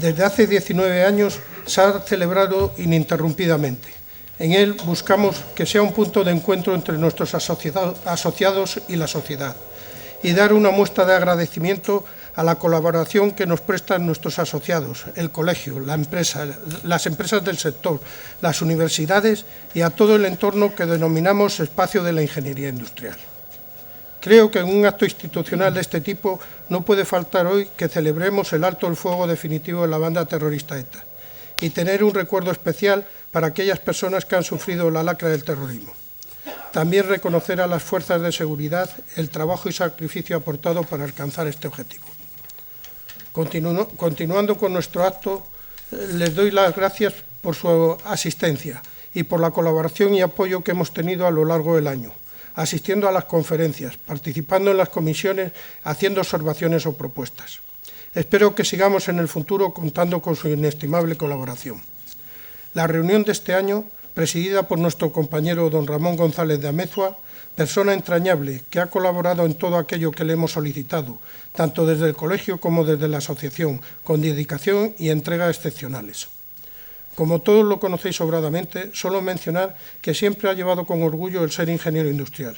Desde hace 19 años se ha celebrado ininterrumpidamente. En él buscamos que sea un punto de encuentro entre nuestros asociados y la sociedad y dar una muestra de agradecimiento a la colaboración que nos prestan nuestros asociados, el colegio, la empresa, las empresas del sector, las universidades y a todo el entorno que denominamos espacio de la ingeniería industrial. Creo que en un acto institucional de este tipo no puede faltar hoy que celebremos el alto el fuego definitivo de la banda terrorista ETA y tener un recuerdo especial para aquellas personas que han sufrido la lacra del terrorismo. También reconocer a las fuerzas de seguridad el trabajo y sacrificio aportado para alcanzar este objetivo. Continuando con nuestro acto, les doy las gracias por su asistencia y por la colaboración y apoyo que hemos tenido a lo largo del año, asistiendo a las conferencias, participando en las comisiones, haciendo observaciones o propuestas. Espero que sigamos en el futuro contando con su inestimable colaboración. La reunión de este año, presidida por nuestro compañero don Ramón González de Amezua, persona entrañable que ha colaborado en todo aquello que le hemos solicitado, tanto desde el colegio como desde la asociación, con dedicación y entrega excepcionales. Como todos lo conocéis sobradamente, solo mencionar que siempre ha llevado con orgullo el ser ingeniero industrial.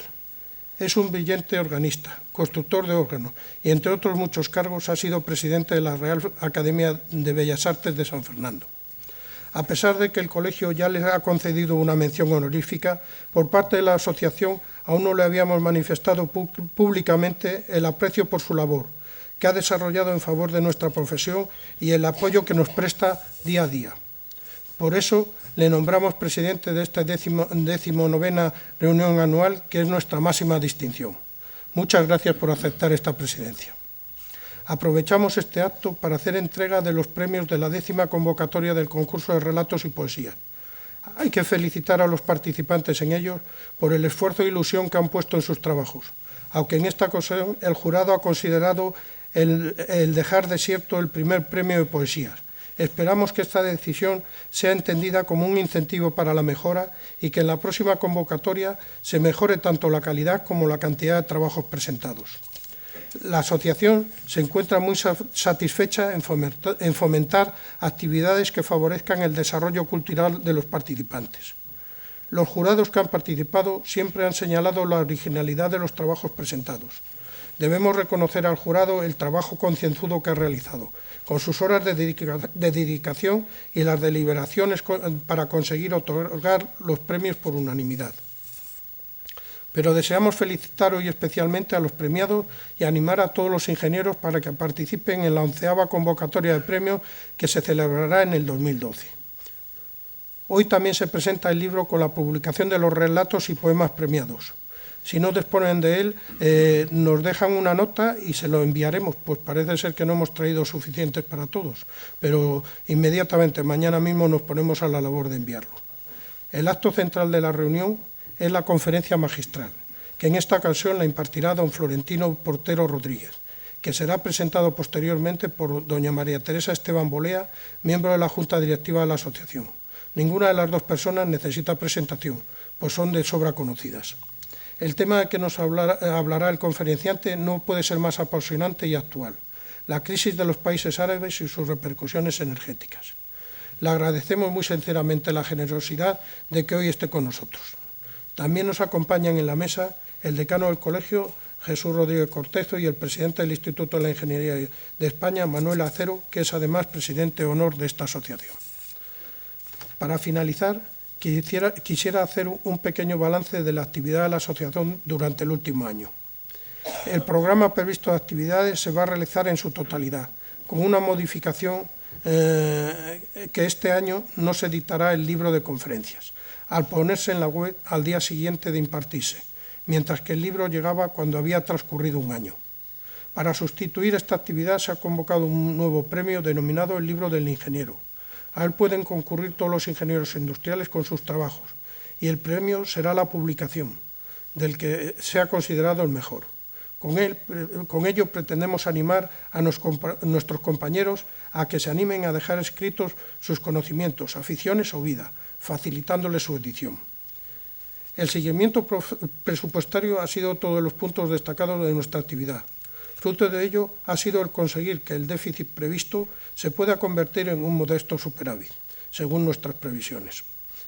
Es un brillante organista, constructor de órganos y, entre otros muchos cargos, ha sido presidente de la Real Academia de Bellas Artes de San Fernando. A pesar de que el colegio ya les ha concedido una mención honorífica, por parte de la asociación aún no le habíamos manifestado públicamente el aprecio por su labor, que ha desarrollado en favor de nuestra profesión y el apoyo que nos presta día a día. Por eso le nombramos presidente de esta 19ª reunión anual, que es nuestra máxima distinción. Muchas gracias por aceptar esta presidencia. Aprovechamos este acto para hacer entrega de los premios de la 10ª convocatoria del concurso de relatos y poesía. Hay que felicitar a los participantes en ellos por el esfuerzo e ilusión que han puesto en sus trabajos, aunque en esta ocasión el jurado ha considerado el dejar desierto el primer premio de poesías. Esperamos que esta decisión sea entendida como un incentivo para la mejora y que en la próxima convocatoria se mejore tanto la calidad como la cantidad de trabajos presentados. La asociación se encuentra muy satisfecha en fomentar actividades que favorezcan el desarrollo cultural de los participantes. Los jurados que han participado siempre han señalado la originalidad de los trabajos presentados. Debemos reconocer al jurado el trabajo concienzudo que ha realizado, con sus horas de dedicación y las deliberaciones para conseguir otorgar los premios por unanimidad. Pero deseamos felicitar hoy especialmente a los premiados y animar a todos los ingenieros para que participen en la 11ª convocatoria de premios que se celebrará en el 2012. Hoy también se presenta el libro con la publicación de los relatos y poemas premiados. Si no disponen de él, nos dejan una nota y se lo enviaremos, pues parece ser que no hemos traído suficientes para todos, pero inmediatamente, mañana mismo, nos ponemos a la labor de enviarlo. El acto central de la reunión es la conferencia magistral, que en esta ocasión la impartirá don Florentino Portero Rodríguez, que será presentado posteriormente por doña María Teresa Esteban Bolea, miembro de la Junta Directiva de la Asociación. Ninguna de las dos personas necesita presentación, pues son de sobra conocidas. El tema de que nos hablará el conferenciante no puede ser más apasionante y actual: la crisis de los países árabes y sus repercusiones energéticas. Le agradecemos muy sinceramente la generosidad de que hoy esté con nosotros. También nos acompañan en la mesa el decano del colegio, Jesús Rodríguez Cortezo, y el presidente del Instituto de la Ingeniería de España, Manuel Acero, que es además presidente de honor de esta asociación. Para finalizar, quisiera hacer un pequeño balance de la actividad de la asociación durante el último año. El programa previsto de actividades se va a realizar en su totalidad, con una modificación que este año no se editará el libro de conferencias, al ponerse en la web al día siguiente de impartirse, mientras que el libro llegaba cuando había transcurrido un año. Para sustituir esta actividad se ha convocado un nuevo premio denominado el Libro del Ingeniero. A él pueden concurrir todos los ingenieros industriales con sus trabajos y el premio será la publicación del que sea considerado el mejor. Con ello pretendemos animar a nuestros compañeros a que se animen a dejar escritos sus conocimientos, aficiones o vida, facilitándoles su edición. El seguimiento presupuestario ha sido otro de los puntos destacados de nuestra actividad. Fruto de ello ha sido el conseguir que el déficit previsto se pueda convertir en un modesto superávit, según nuestras previsiones.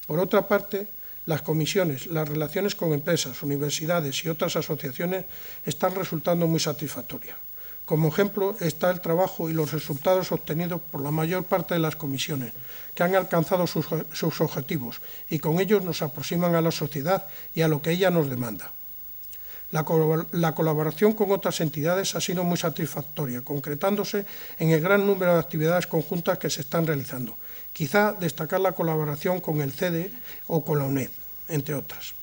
Por otra parte, las comisiones, las relaciones con empresas, universidades y otras asociaciones están resultando muy satisfactorias. Como ejemplo está el trabajo y los resultados obtenidos por la mayor parte de las comisiones, que han alcanzado sus objetivos y con ellos nos aproximan a la sociedad y a lo que ella nos demanda. La colaboración con otras entidades ha sido muy satisfactoria, concretándose en el gran número de actividades conjuntas que se están realizando. Quizá destacar la colaboración con el CEDE o con la UNED, entre otras.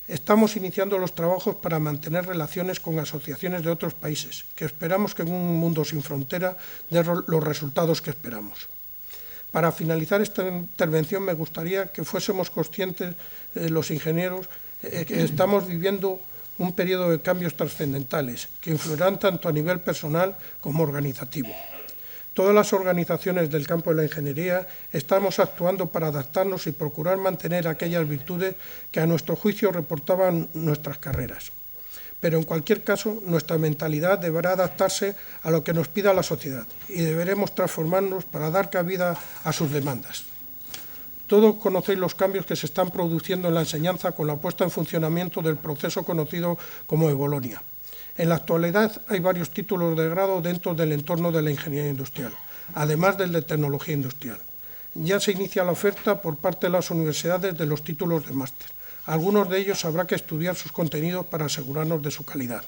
Estamos iniciando los trabajos para mantener relaciones con asociaciones de otros países, que esperamos que en un mundo sin frontera den los resultados que esperamos. Para finalizar esta intervención me gustaría que fuésemos conscientes, los ingenieros, que estamos viviendo un periodo de cambios trascendentales que influirán tanto a nivel personal como organizativo. Todas las organizaciones del campo de la ingeniería estamos actuando para adaptarnos y procurar mantener aquellas virtudes que a nuestro juicio reportaban nuestras carreras. Pero en cualquier caso, nuestra mentalidad deberá adaptarse a lo que nos pida la sociedad y deberemos transformarnos para dar cabida a sus demandas. Todos conocéis los cambios que se están produciendo en la enseñanza con la puesta en funcionamiento del proceso conocido como de Bolonia. En la actualidad hay varios títulos de grado dentro del entorno de la ingeniería industrial, además del de tecnología industrial. Ya se inicia la oferta por parte de las universidades de los títulos de máster. Algunos de ellos habrá que estudiar sus contenidos para asegurarnos de su calidad.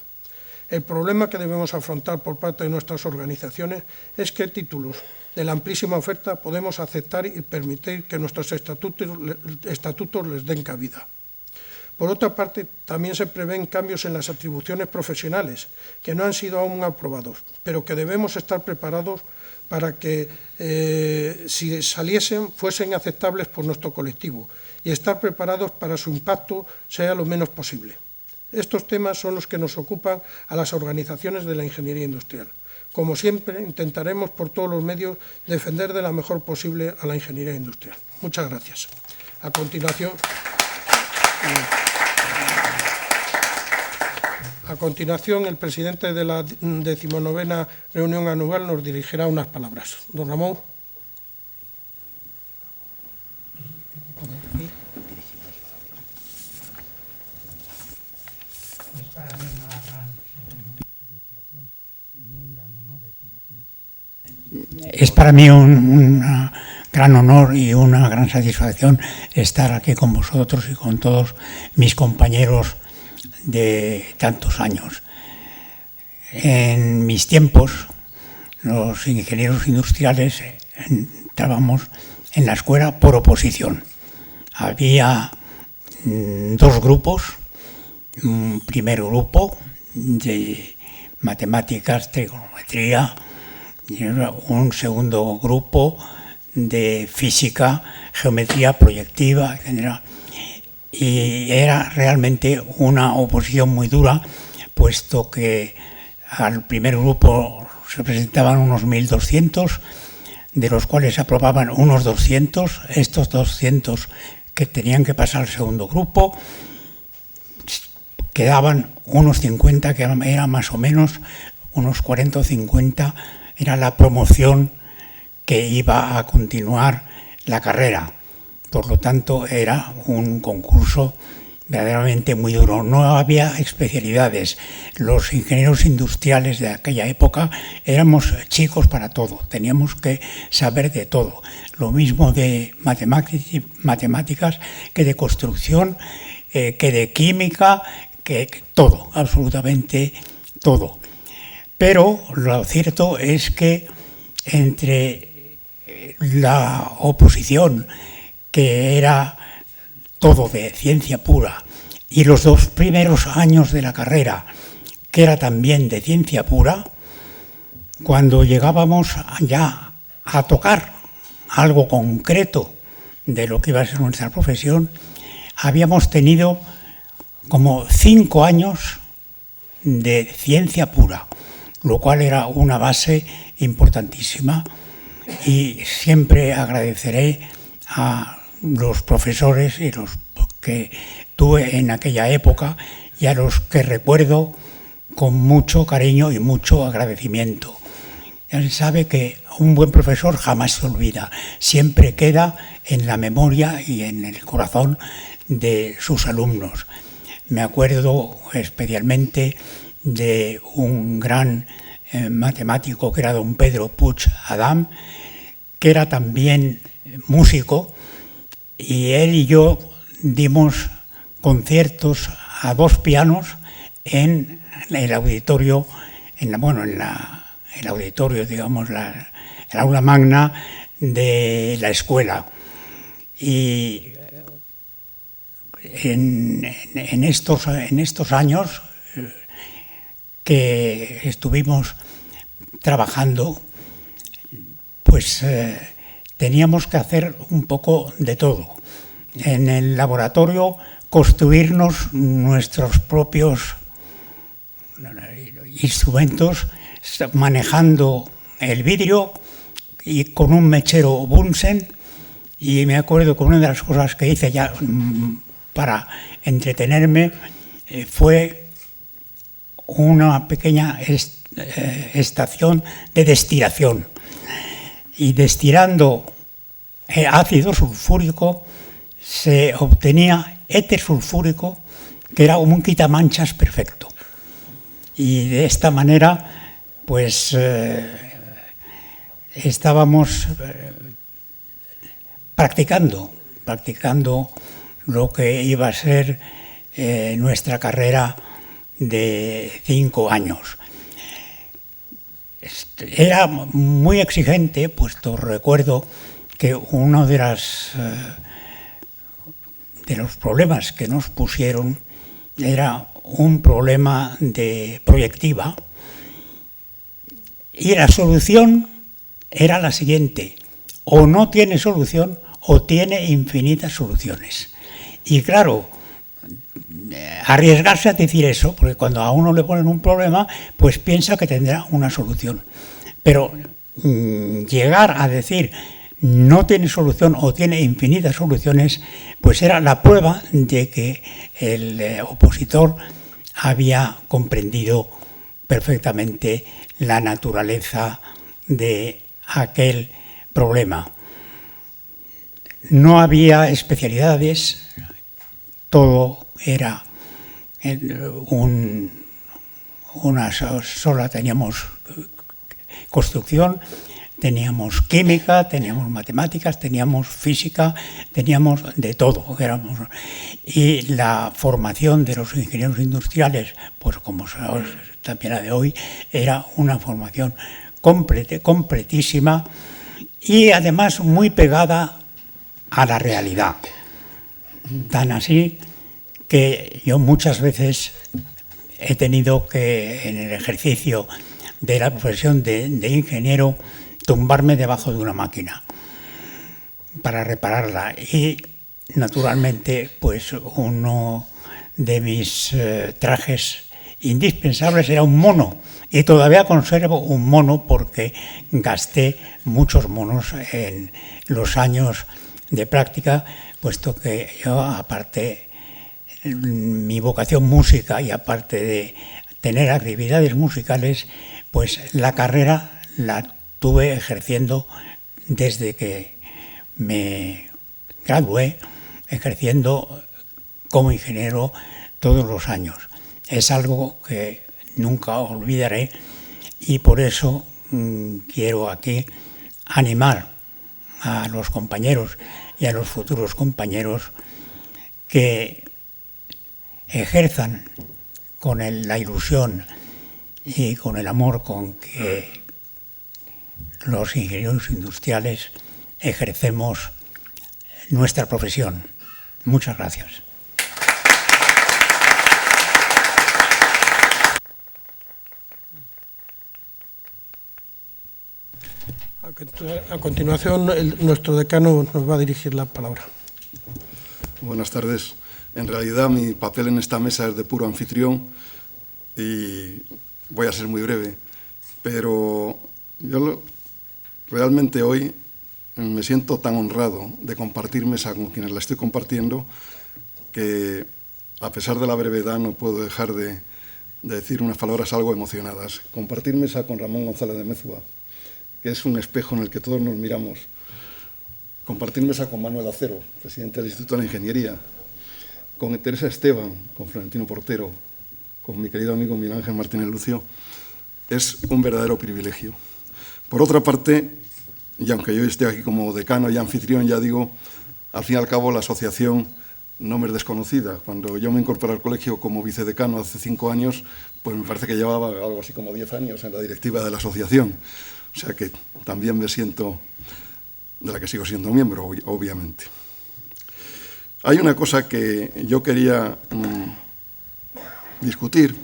El problema que debemos afrontar por parte de nuestras organizaciones es qué títulos de la amplísima oferta podemos aceptar y permitir que nuestros estatutos les den cabida. Por otra parte, también se prevén cambios en las atribuciones profesionales, que no han sido aún aprobados, pero que debemos estar preparados para que, si saliesen, fuesen aceptables por nuestro colectivo y estar preparados para su impacto sea lo menos posible. Estos temas son los que nos ocupan a las organizaciones de la ingeniería industrial. Como siempre, intentaremos por todos los medios defender de la mejor posible a la ingeniería industrial. Muchas gracias. A continuación, el presidente de la 19ª reunión anual nos dirigirá unas palabras. Don Ramón. Es para mí un gran honor y una gran satisfacción estar aquí con vosotros y con todos mis compañeros de tantos años. En mis tiempos, los ingenieros industriales entrábamos en la escuela por oposición. Había dos grupos, un primer grupo de matemáticas, trigonometría, y un segundo grupo de física, geometría proyectiva, etc. Y era realmente una oposición muy dura, puesto que al primer grupo se presentaban unos 1.200, de los cuales se aprobaban unos 200, estos 200 que tenían que pasar al segundo grupo, quedaban unos 50, que era más o menos unos 40 o 50, era la promoción que iba a continuar la carrera. Por lo tanto, era un concurso verdaderamente muy duro. No había especialidades. Los ingenieros industriales de aquella época éramos chicos para todo, teníamos que saber de todo. Lo mismo de matemáticas que de construcción, que de química, que todo, absolutamente todo. Pero lo cierto es que entre la oposición, que era todo de ciencia pura, y los dos primeros años de la carrera, que era también de ciencia pura, cuando llegábamos ya a tocar algo concreto de lo que iba a ser nuestra profesión, habíamos tenido como 5 años de ciencia pura, lo cual era una base importantísima, y siempre agradeceré a los profesores y los que tuve en aquella época y a los que recuerdo con mucho cariño y mucho agradecimiento. Él sabe que un buen profesor jamás se olvida, siempre queda en la memoria y en el corazón de sus alumnos. Me acuerdo especialmente de un gran matemático que era don Pedro Puig Adam, que era también músico, y él y yo dimos conciertos a dos pianos en el auditorio, el auditorio, digamos, el aula magna de la escuela. Y en estos años que estuvimos trabajando, pues teníamos que hacer un poco de todo. En el laboratorio, construirnos nuestros propios instrumentos, manejando el vidrio y con un mechero Bunsen. Y me acuerdo que una de las cosas que hice ya para entretenerme fue una pequeña estación de destilación. Y destilando ácido sulfúrico se obtenía éter sulfúrico, que era como un quitamanchas perfecto. Y de esta manera, pues estábamos practicando lo que iba a ser nuestra carrera de 5 años. Era muy exigente, puesto recuerdo que uno de los problemas que nos pusieron era un problema de proyectiva, y la solución era la siguiente: o no tiene solución o tiene infinitas soluciones. Y claro, arriesgarse a decir eso, porque cuando a uno le ponen un problema, pues piensa que tendrá una solución. Pero llegar a decir no tiene solución o tiene infinitas soluciones, pues era la prueba de que el opositor había comprendido perfectamente la naturaleza de aquel problema. No había especialidades, todo era una sola. Teníamos construcción, teníamos química, teníamos matemáticas, teníamos física, teníamos de todo. Y la formación de los ingenieros industriales, pues como sabemos también la de hoy, era una formación completísima y además muy pegada a la realidad. Tan así que yo muchas veces he tenido que, en el ejercicio de la profesión de ingeniero, tumbarme debajo de una máquina para repararla. Y naturalmente, pues uno de mis trajes indispensables era un mono, y todavía conservo un mono porque gasté muchos monos en los años de práctica, puesto que yo, aparte mi vocación música y aparte de tener actividades musicales, pues la carrera la tuve ejerciendo desde que me gradué, ejerciendo como ingeniero todos los años. Es algo que nunca olvidaré, y por eso quiero aquí animar a los compañeros y a los futuros compañeros que ejerzan con la ilusión y con el amor con que los ingenieros industriales ejercemos nuestra profesión. Muchas gracias. A continuación, nuestro decano nos va a dirigir la palabra. Buenas tardes. En realidad, mi papel en esta mesa es de puro anfitrión y voy a ser muy breve. Pero yo realmente hoy me siento tan honrado de compartir mesa con quienes la estoy compartiendo que, a pesar de la brevedad, no puedo dejar de de decir unas palabras algo emocionadas. Compartir mesa con Ramón González de Mezua, que es un espejo en el que todos nos miramos. Compartir mesa con Manuel Acero, presidente del Instituto de la Ingeniería, con Teresa Esteban, con Florentino Portero, con mi querido amigo Miguel Ángel Martínez Lucio, es un verdadero privilegio. Por otra parte, y aunque yo esté aquí como decano y anfitrión, ya digo, al fin y al cabo la asociación no me es desconocida. Cuando yo me incorporé al colegio como vicedecano hace 5 años, pues me parece que llevaba algo así como 10 años en la directiva de la asociación. O sea que también me siento, de la que sigo siendo miembro, obviamente. Hay una cosa que yo quería discutir,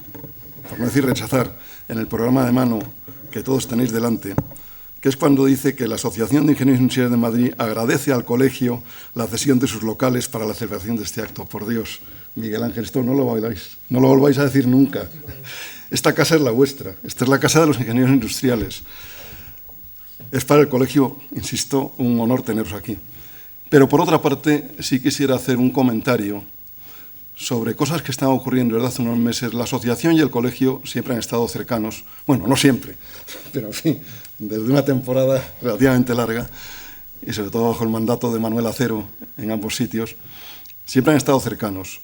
por no decir rechazar, en el programa de mano que todos tenéis delante, que es cuando dice que la Asociación de Ingenieros Industriales de Madrid agradece al colegio la cesión de sus locales para la celebración de este acto. Por Dios, Miguel Ángel, esto no lo volváis a decir nunca. Esta casa es la vuestra, esta es la casa de los ingenieros industriales. Es para el colegio, insisto, un honor teneros aquí. Pero por otra parte, sí quisiera hacer un comentario sobre cosas que están ocurriendo desde hace unos meses. La asociación y el colegio siempre han estado cercanos. Bueno, no siempre, pero en fin, desde una temporada relativamente larga, y sobre todo bajo el mandato de Manuel Acero en ambos sitios, siempre han estado cercanos.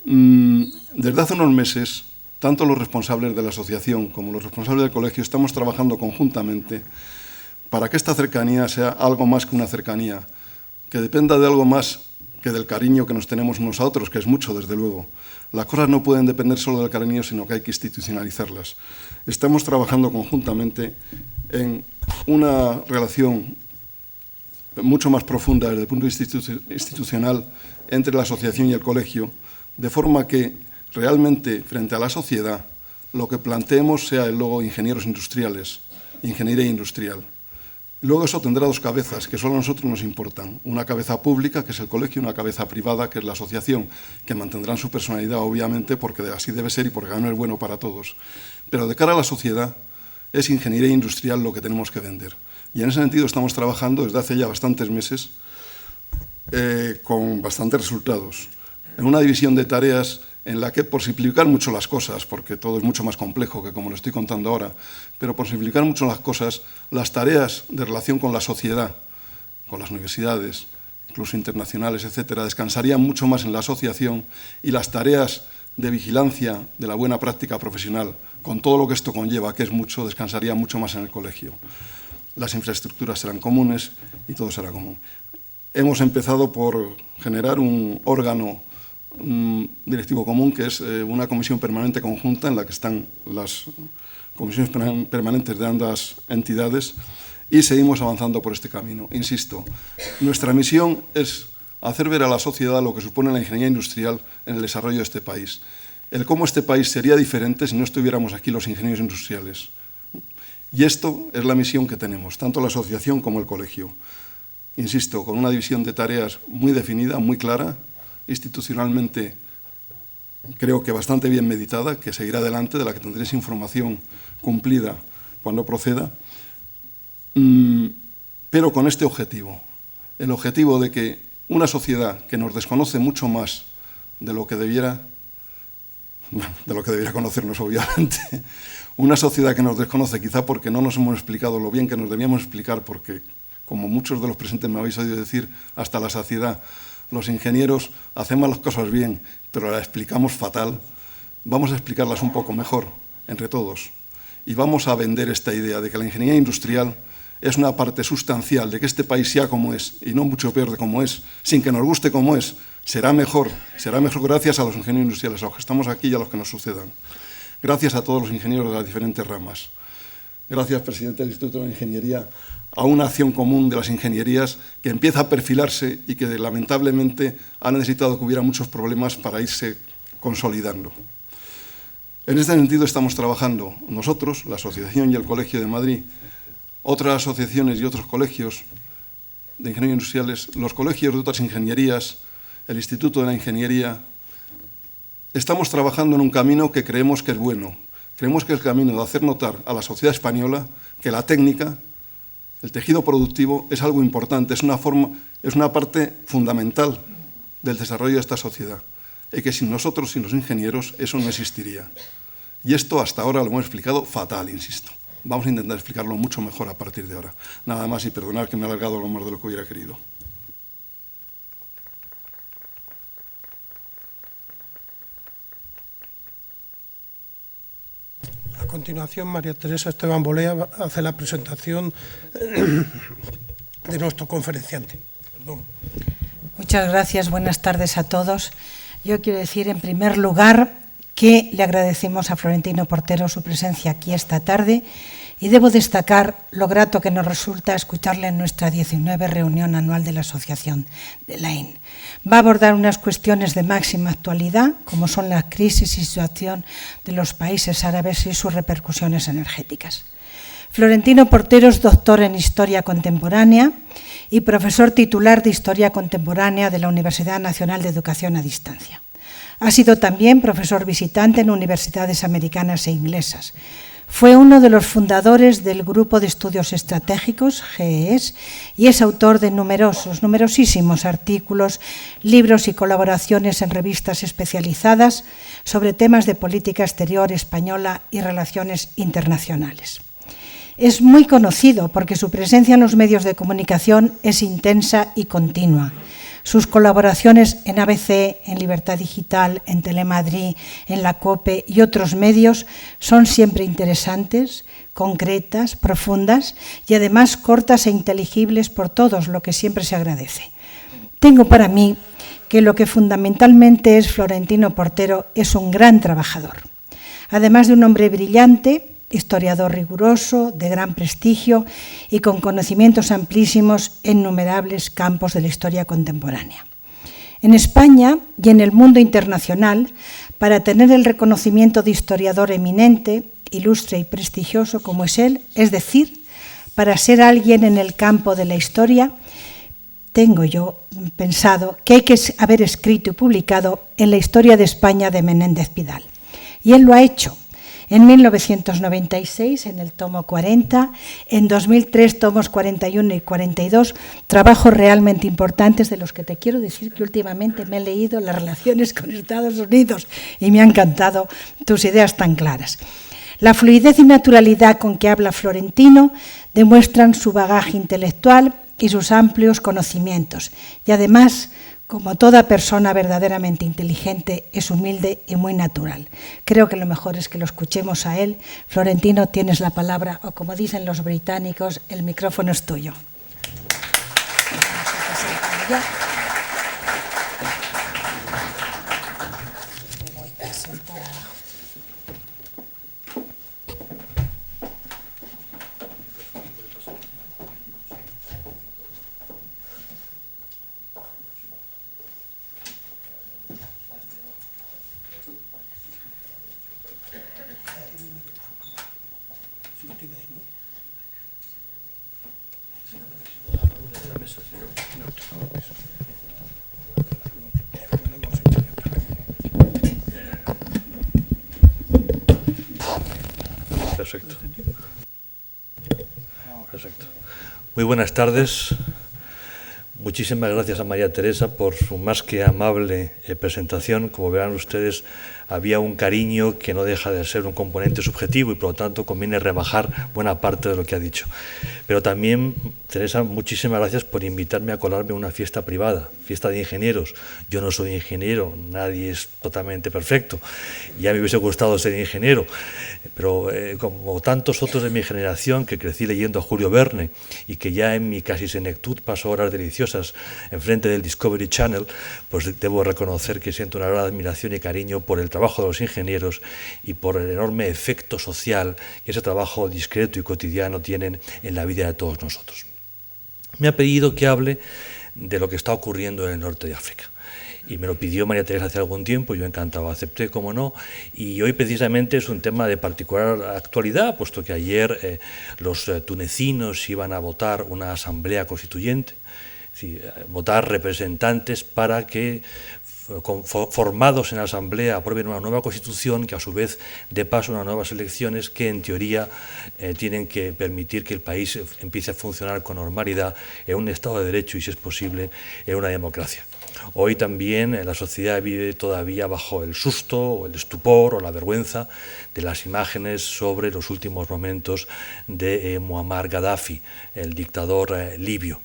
Desde hace unos meses, tanto los responsables de la asociación como los responsables del colegio estamos trabajando conjuntamente para que esta cercanía sea algo más que una cercanía, que dependa de algo más que del cariño que nos tenemos unos a otros, que es mucho, desde luego. Las cosas no pueden depender solo del cariño, sino que hay que institucionalizarlas. Estamos trabajando conjuntamente en una relación mucho más profunda desde el punto de vista institucional entre la asociación y el colegio, de forma que realmente, frente a la sociedad, lo que planteemos sea el logo ingenieros industriales, ingeniería industrial. Y luego eso tendrá dos cabezas, que solo a nosotros nos importan. Una cabeza pública, que es el colegio, y una cabeza privada, que es la asociación, que mantendrán su personalidad, obviamente, porque así debe ser y porque no es bueno para todos. Pero de cara a la sociedad, es ingeniería industrial lo que tenemos que vender. Y en ese sentido estamos trabajando desde hace ya bastantes meses con bastantes resultados. En una división de tareas en la que, por simplificar mucho las cosas, porque todo es mucho más complejo que como lo estoy contando ahora, pero por simplificar mucho las cosas, las tareas de relación con la sociedad, con las universidades, incluso internacionales, etcétera, descansarían mucho más en la asociación, y las tareas de vigilancia de la buena práctica profesional, con todo lo que esto conlleva, que es mucho, descansarían mucho más en el colegio. Las infraestructuras serán comunes y todo será común. Hemos empezado por generar un órgano directivo común, que es una comisión permanente conjunta en la que están las comisiones permanentes de ambas entidades, y seguimos avanzando por este camino. Insisto, nuestra misión es hacer ver a la sociedad lo que supone la ingeniería industrial en el desarrollo de este país. El cómo este país sería diferente si no estuviéramos aquí los ingenieros industriales. Y esto es la misión que tenemos, tanto la asociación como el colegio. Insisto, con una división de tareas muy definida, muy clara, institucionalmente creo que bastante bien meditada, que seguirá adelante, de la que tendréis información cumplida cuando proceda, pero con este objetivo, el objetivo de que una sociedad que nos desconoce mucho más de lo que debiera conocernos, obviamente, una sociedad que nos desconoce quizá porque no nos hemos explicado lo bien que nos debíamos explicar, porque, como muchos de los presentes me habéis oído decir hasta la saciedad, los ingenieros hacemos las cosas bien, pero las explicamos fatal. Vamos a explicarlas un poco mejor entre todos, y vamos a vender esta idea de que la ingeniería industrial es una parte sustancial de que este país sea como es, y no mucho peor de como es, sin que nos guste como es. Será mejor gracias a los ingenieros industriales, a los que estamos aquí y a los que nos sucedan. Gracias a todos los ingenieros de las diferentes ramas. Gracias, presidente del Instituto de Ingeniería, a una acción común de las ingenierías que empieza a perfilarse y que lamentablemente ha necesitado que hubiera muchos problemas para irse consolidando. En este sentido estamos trabajando nosotros, la Asociación y el Colegio de Madrid, otras asociaciones y otros colegios de ingenieros industriales, los colegios de otras ingenierías, el Instituto de la Ingeniería. Estamos trabajando en un camino que creemos que es bueno. Creemos que es el camino de hacer notar a la sociedad española que la técnica, el tejido productivo, es algo importante, es una parte fundamental del desarrollo de esta sociedad, y que sin nosotros, sin los ingenieros, eso no existiría. Y esto hasta ahora lo hemos explicado fatal, insisto. Vamos a intentar explicarlo mucho mejor a partir de ahora. Nada más y perdonar que me he alargado algo más de lo que hubiera querido. A continuación, María Teresa Esteban Bolea hace la presentación de nuestro conferenciante. Perdón. Muchas gracias, buenas tardes a todos. Yo quiero decir, en primer lugar, que le agradecemos a Florentino Portero su presencia aquí esta tarde y debo destacar lo grato que nos resulta escucharle en nuestra 19 reunión anual de la Asociación de LAIN. Va a abordar unas cuestiones de máxima actualidad, como son la crisis y situación de los países árabes y sus repercusiones energéticas. Florentino Portero es doctor en Historia Contemporánea y profesor titular de Historia Contemporánea de la Universidad Nacional de Educación a Distancia. Ha sido también profesor visitante en universidades americanas e inglesas. Fue uno de los fundadores del Grupo de Estudios Estratégicos, GES, y es autor de numerosísimos artículos, libros y colaboraciones en revistas especializadas sobre temas de política exterior española y relaciones internacionales. Es muy conocido porque su presencia en los medios de comunicación es intensa y continua. Sus colaboraciones en ABC, en Libertad Digital, en Telemadrid, en la COPE y otros medios son siempre interesantes, concretas, profundas y además cortas e inteligibles por todos, lo que siempre se agradece. Tengo para mí que lo que fundamentalmente es Florentino Portero es un gran trabajador. Además de un hombre brillante, historiador riguroso, de gran prestigio y con conocimientos amplísimos en innumerables campos de la historia contemporánea. En España y en el mundo internacional, para tener el reconocimiento de historiador eminente, ilustre y prestigioso como es él, es decir, para ser alguien en el campo de la historia, tengo yo pensado que hay que haber escrito y publicado en la historia de España de Menéndez Pidal. Y él lo ha hecho. En 1996, en el tomo 40, en 2003, tomos 41 y 42, trabajos realmente importantes de los que te quiero decir que últimamente me he leído las relaciones con Estados Unidos y me han encantado tus ideas tan claras. La fluidez y naturalidad con que habla Florentino demuestran su bagaje intelectual y sus amplios conocimientos y además, como toda persona verdaderamente inteligente, es humilde y muy natural. Creo que lo mejor es que lo escuchemos a él. Florentino, tienes la palabra, o como dicen los británicos, el micrófono es tuyo. Perfecto. Perfecto. Muy buenas tardes. Muchísimas gracias a María Teresa por su más que amable presentación. Como verán ustedes, había un cariño que no deja de ser un componente subjetivo y por lo tanto conviene rebajar buena parte de lo que ha dicho. Pero también, Teresa, muchísimas gracias por invitarme a colarme a una fiesta privada, fiesta de ingenieros. Yo no soy ingeniero, nadie es totalmente perfecto. Ya me hubiese gustado ser ingeniero, pero como tantos otros de mi generación que crecí leyendo a Julio Verne y que ya en mi casi senectud paso horas deliciosas enfrente del Discovery Channel, pues debo reconocer que siento una gran admiración y cariño por el trabajo de los ingenieros y por el enorme efecto social que ese trabajo discreto y cotidiano tienen en la vida de todos nosotros. Me ha pedido que hable de lo que está ocurriendo en el norte de África. Y me lo pidió María Teresa hace algún tiempo, yo encantado acepté, como no, y hoy precisamente es un tema de particular actualidad, puesto que ayer los tunecinos iban a votar una asamblea constituyente. votar representantes para que, formados en la Asamblea, aprueben una nueva Constitución que a su vez dé paso a unas nuevas elecciones que en teoría tienen que permitir que el país empiece a funcionar con normalidad en un Estado de Derecho y, si es posible, en una democracia. Hoy también la sociedad vive todavía bajo el susto, o el estupor o la vergüenza de las imágenes sobre los últimos momentos de Muammar Gaddafi, el dictador libio.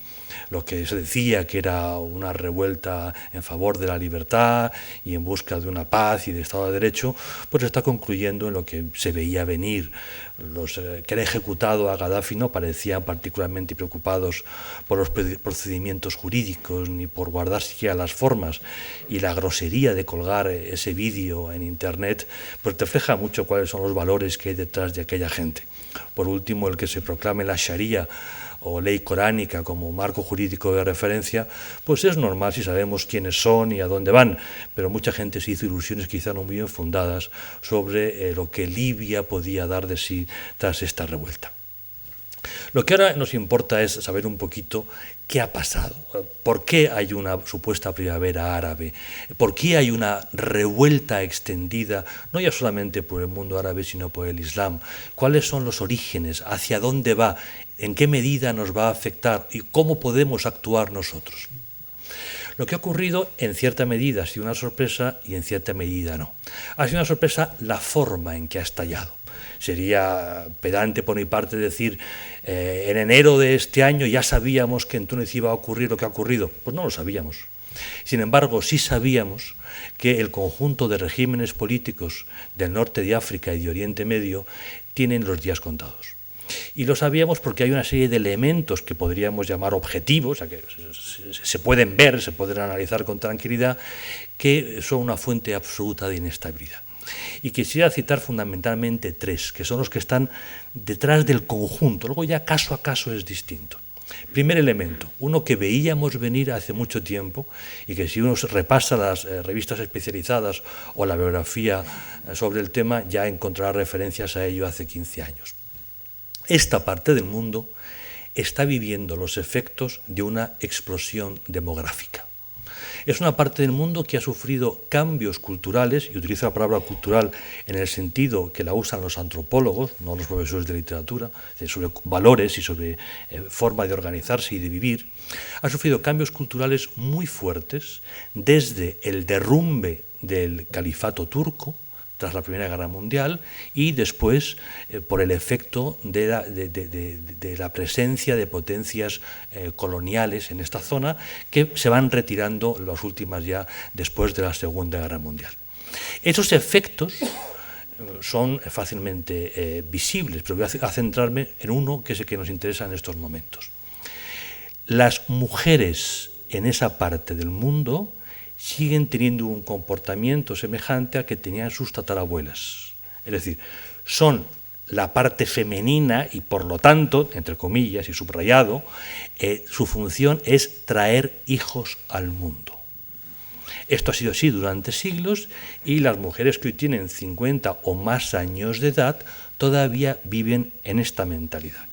Lo que se decía que era una revuelta en favor de la libertad y en busca de una paz y de Estado de Derecho, pues está concluyendo en lo que se veía venir. Los que han ejecutado a Gaddafi no parecían particularmente preocupados por los procedimientos jurídicos ni por guardar siquiera las formas, y la grosería de colgar ese vídeo en Internet pues refleja mucho cuáles son los valores que hay detrás de aquella gente. Por último, el que se proclame la Sharia o ley coránica como marco jurídico de referencia, pues es normal si sabemos quiénes son y a dónde van, pero mucha gente se hizo ilusiones quizá no muy bien fundadas sobre lo que Libia podía dar de sí tras esta revuelta. Lo que ahora nos importa es saber un poquito qué ha pasado, por qué hay una supuesta primavera árabe, por qué hay una revuelta extendida, no ya solamente por el mundo árabe, sino por el Islam, cuáles son los orígenes, hacia dónde va, en qué medida nos va a afectar y cómo podemos actuar nosotros. Lo que ha ocurrido, en cierta medida, ha sido una sorpresa y en cierta medida no. Ha sido una sorpresa la forma en que ha estallado. Sería pedante por mi parte decir, en enero de este año ya sabíamos que en Túnez iba a ocurrir lo que ha ocurrido. Pues no lo sabíamos. Sin embargo, sí sabíamos que el conjunto de regímenes políticos del norte de África y de Oriente Medio tienen los días contados. Y lo sabíamos porque hay una serie de elementos que podríamos llamar objetivos, o sea, que se pueden ver, se pueden analizar con tranquilidad, que son una fuente absoluta de inestabilidad. Y quisiera citar fundamentalmente tres, que son los que están detrás del conjunto. Luego ya caso a caso es distinto. Primer elemento, uno que veíamos venir hace mucho tiempo y que si uno repasa las revistas especializadas o la biografía sobre el tema ya encontrará referencias a ello hace 15 años. Esta parte del mundo está viviendo los efectos de una explosión demográfica. Es una parte del mundo que ha sufrido cambios culturales, y utilizo la palabra cultural en el sentido que la usan los antropólogos, no los profesores de literatura, sobre valores y sobre forma de organizarse y de vivir. Ha sufrido cambios culturales muy fuertes desde el derrumbe del califato turco, tras la Primera Guerra Mundial, y después por el efecto de la presencia de potencias coloniales en esta zona que se van retirando las últimas ya después de la Segunda Guerra Mundial. Esos efectos son fácilmente visibles, pero voy a centrarme en uno que es el que nos interesa en estos momentos. Las mujeres en esa parte del mundo siguen teniendo un comportamiento semejante al que tenían sus tatarabuelas. Es decir, son la parte femenina y por lo tanto, entre comillas y subrayado, su función es traer hijos al mundo. Esto ha sido así durante siglos y las mujeres que hoy tienen 50 o más años de edad todavía viven en esta mentalidad.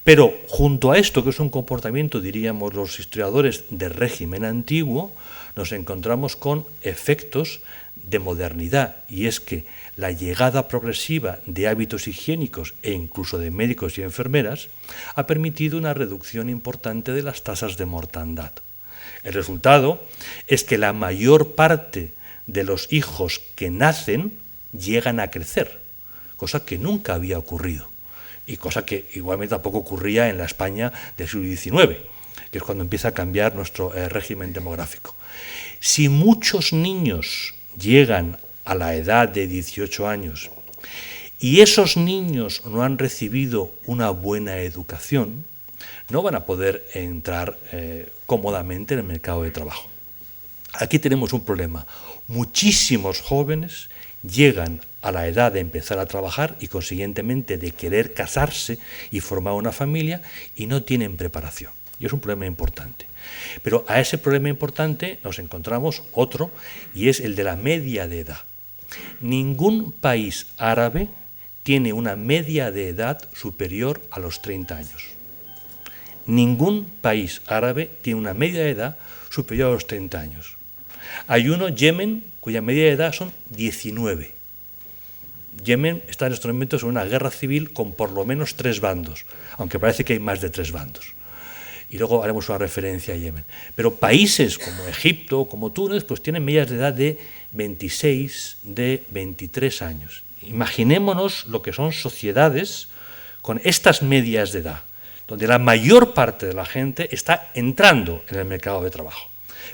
Pero junto a esto, que es un comportamiento, diríamos los historiadores, de régimen antiguo, nos encontramos con efectos de modernidad, y es que la llegada progresiva de hábitos higiénicos e incluso de médicos y enfermeras ha permitido una reducción importante de las tasas de mortandad. El resultado es que la mayor parte de los hijos que nacen llegan a crecer, cosa que nunca había ocurrido y cosa que igualmente tampoco ocurría en la España del siglo XIX, que es cuando empieza a cambiar nuestro régimen demográfico. Si muchos niños llegan a la edad de 18 años y esos niños no han recibido una buena educación, no van a poder entrar cómodamente en el mercado de trabajo. Aquí tenemos un problema. Muchísimos jóvenes llegan a la edad de empezar a trabajar y consiguientemente de querer casarse y formar una familia y no tienen preparación. Y es un problema importante. Pero a ese problema importante nos encontramos otro, y es el de la media de edad. Ningún país árabe tiene una media de edad superior a los 30 años. ningún país árabe tiene una media de edad superior a los 30 años. Hay uno, Yemen, cuya media de edad son 19. Yemen está en estos momentos en una guerra civil con por lo menos 3 bandos, aunque parece que hay más de 3 bandos. Y luego haremos una referencia a Yemen. Pero países como Egipto, como Túnez, pues tienen medias de edad de 26, de 23 años. Imaginémonos lo que son sociedades con estas medias de edad, donde la mayor parte de la gente está entrando en el mercado de trabajo,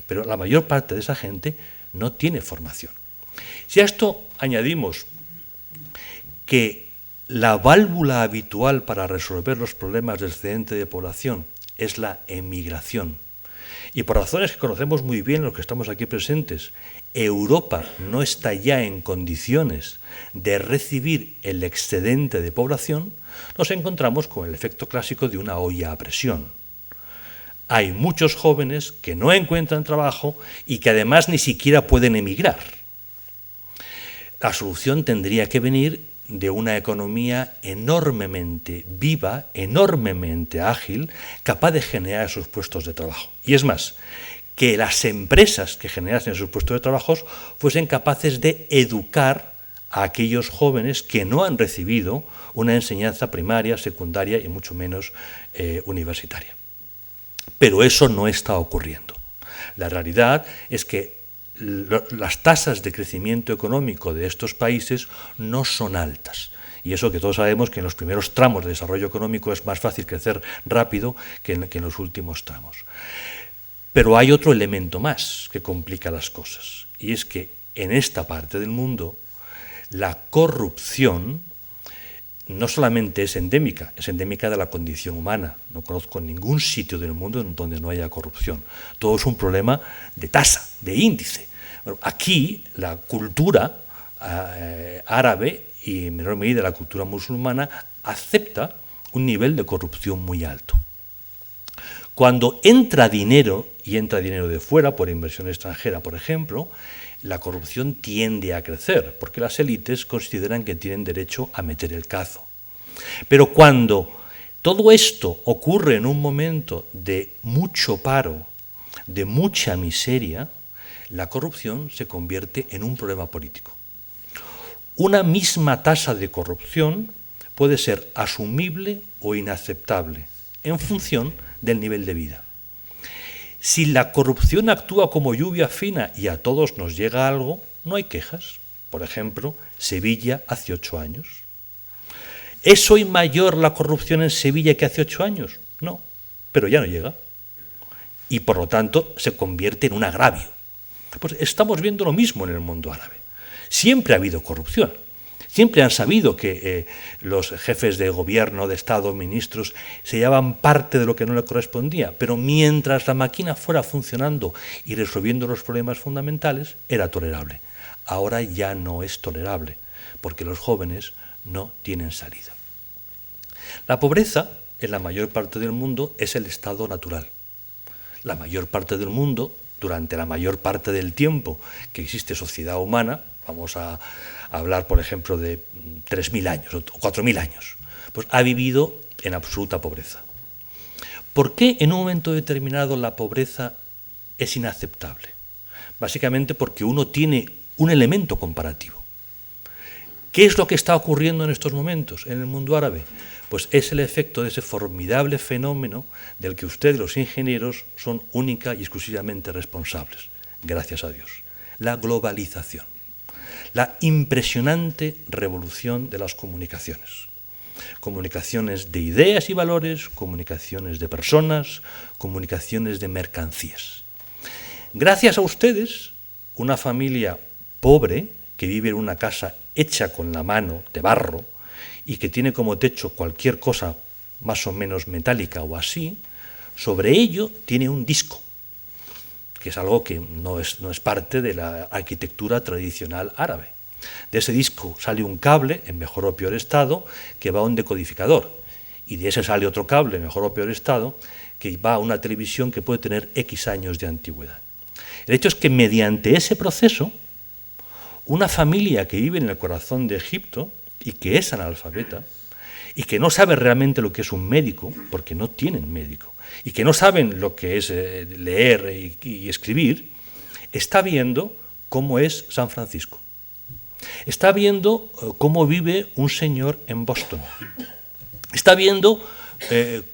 pero la mayor parte de esa gente no tiene formación. Si a esto añadimos que la válvula habitual para resolver los problemas del excedente de población es la emigración, y por razones que conocemos muy bien los que estamos aquí presentes, Europa no está ya en condiciones de recibir el excedente de población, nos encontramos con el efecto clásico de una olla a presión. Hay muchos jóvenes que no encuentran trabajo y que además ni siquiera pueden emigrar. La solución tendría que venir de una economía enormemente viva, enormemente ágil, capaz de generar esos puestos de trabajo. Y es más, que las empresas que generasen esos puestos de trabajo fuesen capaces de educar a aquellos jóvenes que no han recibido una enseñanza primaria, secundaria y mucho menos universitaria. Pero eso no está ocurriendo. La realidad es que las tasas de crecimiento económico de estos países no son altas. Y eso que todos sabemos que en los primeros tramos de desarrollo económico es más fácil crecer rápido que en los últimos tramos. Pero hay otro elemento más que complica las cosas, y es que en esta parte del mundo la corrupción no solamente es endémica de la condición humana. No conozco ningún sitio del mundo donde no haya corrupción. Todo es un problema de tasa, de índice. Bueno, aquí la cultura árabe y en menor medida la cultura musulmana acepta un nivel de corrupción muy alto. Cuando entra dinero, y entra dinero de fuera por inversión extranjera, por ejemplo, la corrupción tiende a crecer, porque las élites consideran que tienen derecho a meter el cazo. Pero cuando todo esto ocurre en un momento de mucho paro, de mucha miseria, la corrupción se convierte en un problema político. Una misma tasa de corrupción puede ser asumible o inaceptable en función del nivel de vida. Si la corrupción actúa como lluvia fina y a todos nos llega algo, no hay quejas. Por ejemplo, Sevilla hace 8 años. ¿Es hoy mayor la corrupción en Sevilla que hace 8 años? No, pero ya no llega. Y por lo tanto se convierte en un agravio. Pues estamos viendo lo mismo en el mundo árabe. Siempre ha habido corrupción. Siempre han sabido que los jefes de gobierno, de Estado, ministros, se llevaban parte de lo que no le correspondía, pero mientras la máquina fuera funcionando y resolviendo los problemas fundamentales, era tolerable. Ahora ya no es tolerable, porque los jóvenes no tienen salida. La pobreza, en la mayor parte del mundo, es el estado natural. La mayor parte del mundo, durante la mayor parte del tiempo que existe sociedad humana, vamos a hablar, por ejemplo, de 3.000 años o 4.000 años, pues ha vivido en absoluta pobreza. ¿Por qué en un momento determinado la pobreza es inaceptable? Básicamente porque uno tiene un elemento comparativo. ¿Qué es lo que está ocurriendo en estos momentos en el mundo árabe? Pues es el efecto de ese formidable fenómeno del que ustedes, los ingenieros, son única y exclusivamente responsables, gracias a Dios: la globalización. La impresionante revolución de las comunicaciones. Comunicaciones de ideas y valores, comunicaciones de personas, comunicaciones de mercancías. Gracias a ustedes, una familia pobre que vive en una casa hecha con la mano, de barro, y que tiene como techo cualquier cosa más o menos metálica o así, sobre ello tiene un disco, que es algo que no es parte de la arquitectura tradicional árabe. De ese disco sale un cable, en mejor o peor estado, que va a un decodificador, y de ese sale otro cable, en mejor o peor estado, que va a una televisión que puede tener X años de antigüedad. El hecho es que mediante ese proceso, una familia que vive en el corazón de Egipto y que es analfabeta, y que no sabe realmente lo que es un médico, porque no tienen médico, y que no saben lo que es leer y escribir, está viendo cómo es San Francisco. Está viendo cómo vive un señor en Boston. Está viendo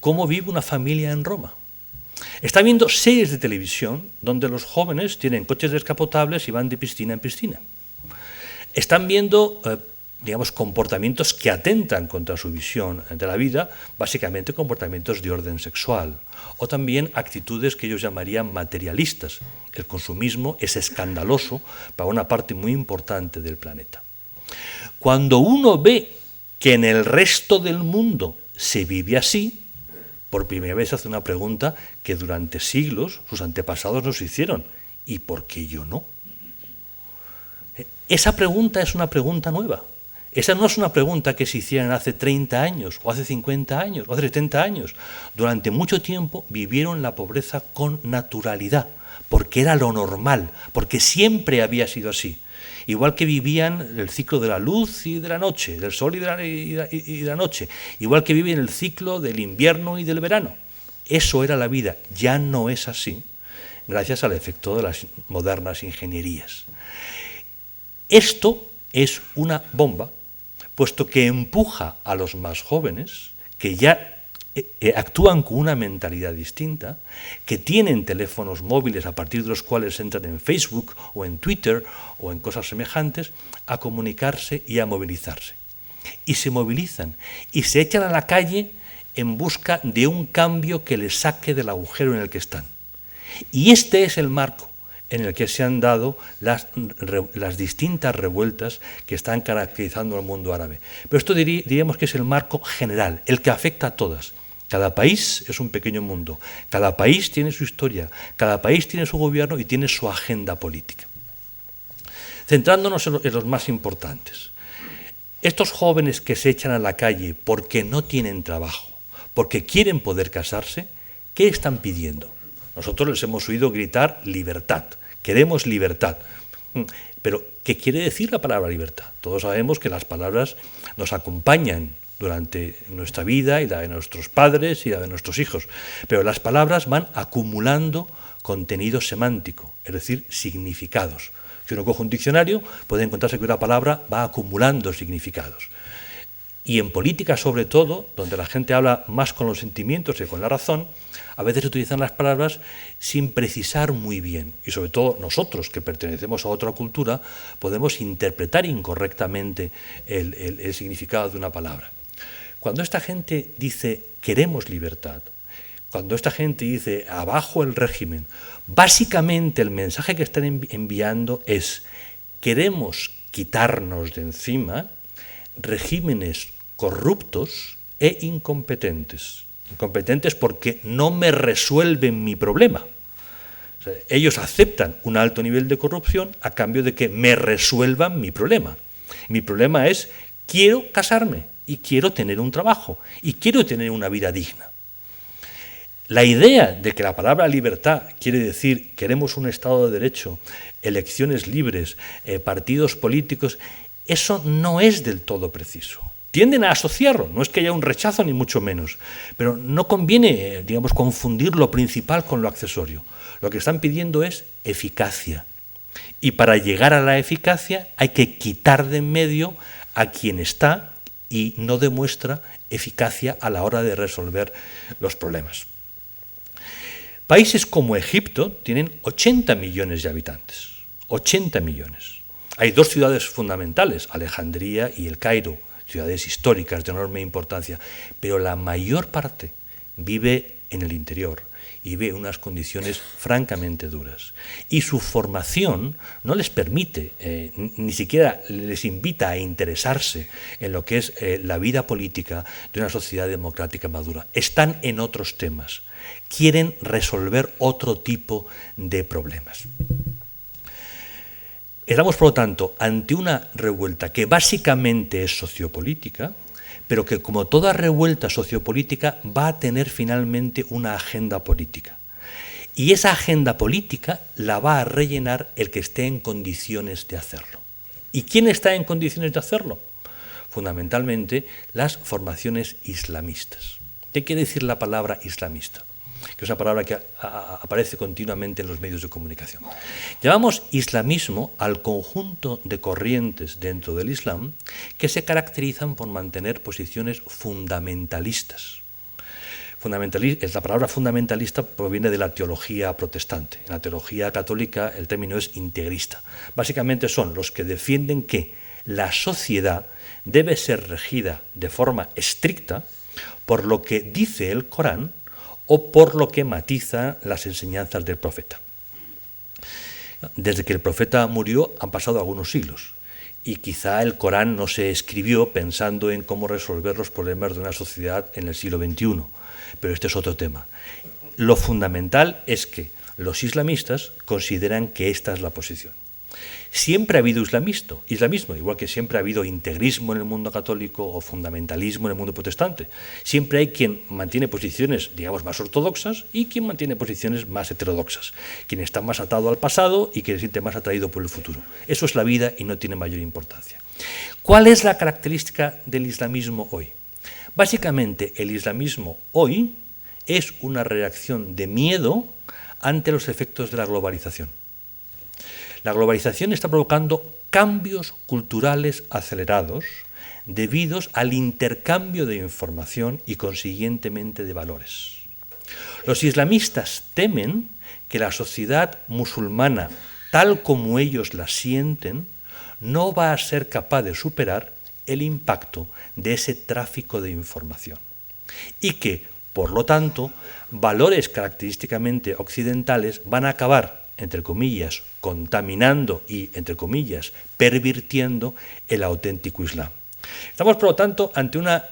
cómo vive una familia en Roma. Está viendo series de televisión donde los jóvenes tienen coches descapotables y van de piscina en piscina. Están viendo, digamos, comportamientos que atentan contra su visión de la vida, básicamente comportamientos de orden sexual, o también actitudes que ellos llamarían materialistas. El consumismo es escandaloso para una parte muy importante del planeta. Cuando uno ve que en el resto del mundo se vive así, por primera vez hace una pregunta que durante siglos sus antepasados nos hicieron: ¿y por qué yo no? Esa pregunta es una pregunta nueva. Esa no es una pregunta que se hicieran hace 30 años, o hace 50 años, o hace 70 años. Durante mucho tiempo vivieron la pobreza con naturalidad, porque era lo normal, porque siempre había sido así. Igual que vivían el ciclo de la luz y de la noche, del sol y de la noche. Igual que viven el ciclo del invierno y del verano. Eso era la vida. Ya no es así, gracias al efecto de las modernas ingenierías. Esto es una bomba, puesto que empuja a los más jóvenes, que ya actúan con una mentalidad distinta, que tienen teléfonos móviles a partir de los cuales entran en Facebook o en Twitter o en cosas semejantes, a comunicarse y a movilizarse. Y se movilizan y se echan a la calle en busca de un cambio que les saque del agujero en el que están. Y este es el marco en el que se han dado las distintas revueltas que están caracterizando al mundo árabe. Pero esto diríamos que es el marco general, el que afecta a todas. Cada país es un pequeño mundo, cada país tiene su historia, cada país tiene su gobierno y tiene su agenda política. Centrándonos en los más importantes. Estos jóvenes que se echan a la calle porque no tienen trabajo, porque quieren poder casarse, ¿qué están pidiendo? Nosotros les hemos oído gritar libertad, queremos libertad. Pero, ¿qué quiere decir la palabra libertad? Todos sabemos que las palabras nos acompañan durante nuestra vida y la de nuestros padres y la de nuestros hijos. Pero las palabras van acumulando contenido semántico, es decir, significados. Si uno coge un diccionario, puede encontrarse que una palabra va acumulando significados. Y en política, sobre todo, donde la gente habla más con los sentimientos que con la razón, a veces se utilizan las palabras sin precisar muy bien. Y sobre todo nosotros, que pertenecemos a otra cultura, podemos interpretar incorrectamente el significado de una palabra. Cuando esta gente dice queremos libertad, cuando esta gente dice abajo el régimen, básicamente el mensaje que están enviando es: queremos quitarnos de encima regímenes corruptos e incompetentes. Incompetentes porque no me resuelven mi problema. O sea, ellos aceptan un alto nivel de corrupción a cambio de que me resuelvan mi problema. Mi problema es: quiero casarme y quiero tener un trabajo y quiero tener una vida digna. La idea de que la palabra libertad quiere decir queremos un Estado de Derecho, elecciones libres, partidos políticos, eso no es del todo preciso. Tienden a asociarlo, no es que haya un rechazo ni mucho menos, pero no conviene, digamos, confundir lo principal con lo accesorio. Lo que están pidiendo es eficacia. Y para llegar a la eficacia hay que quitar de en medio a quien está y no demuestra eficacia a la hora de resolver los problemas. Países como Egipto tienen 80 millones de habitantes. 80 millones. Hay dos ciudades fundamentales, Alejandría y El Cairo, ciudades históricas de enorme importancia, pero la mayor parte vive en el interior y vive en unas condiciones francamente duras. Y su formación no les permite, ni siquiera les invita a interesarse en lo que es la vida política de una sociedad democrática madura. Están en otros temas, quieren resolver otro tipo de problemas. Estamos, por lo tanto, ante una revuelta que básicamente es sociopolítica, pero que, como toda revuelta sociopolítica, va a tener finalmente una agenda política. Y esa agenda política la va a rellenar el que esté en condiciones de hacerlo. ¿Y quién está en condiciones de hacerlo? Fundamentalmente las formaciones islamistas. ¿Qué quiere decir la palabra islamista? que es una palabra que aparece continuamente en los medios de comunicación. Llamamos islamismo al conjunto de corrientes dentro del Islam que se caracterizan por mantener posiciones fundamentalistas. La palabra fundamentalista proviene de la teología protestante. En la teología católica el término es integrista. Básicamente son los que defienden que la sociedad debe ser regida de forma estricta por lo que dice el Corán o por lo que matiza las enseñanzas del profeta. Desde que el profeta murió han pasado algunos siglos y quizá el Corán no se escribió pensando en cómo resolver los problemas de una sociedad en el siglo XXI, pero este es otro tema. Lo fundamental es que los islamistas consideran que esta es la posición. Siempre ha habido islamismo, igual que siempre ha habido integrismo en el mundo católico o fundamentalismo en el mundo protestante. Siempre hay quien mantiene posiciones, digamos, más ortodoxas y quien mantiene posiciones más heterodoxas. Quien está más atado al pasado y quien se siente más atraído por el futuro. Eso es la vida y no tiene mayor importancia. ¿Cuál es la característica del islamismo hoy? Básicamente, el islamismo hoy es una reacción de miedo ante los efectos de la globalización. La globalización está provocando cambios culturales acelerados debidos al intercambio de información y consiguientemente de valores. Los islamistas temen que la sociedad musulmana, tal como ellos la sienten, no va a ser capaz de superar el impacto de ese tráfico de información y que, por lo tanto, valores característicamente occidentales van a acabar, entre comillas, contaminando y, entre comillas, pervirtiendo el auténtico Islam. Estamos, por lo tanto, ante una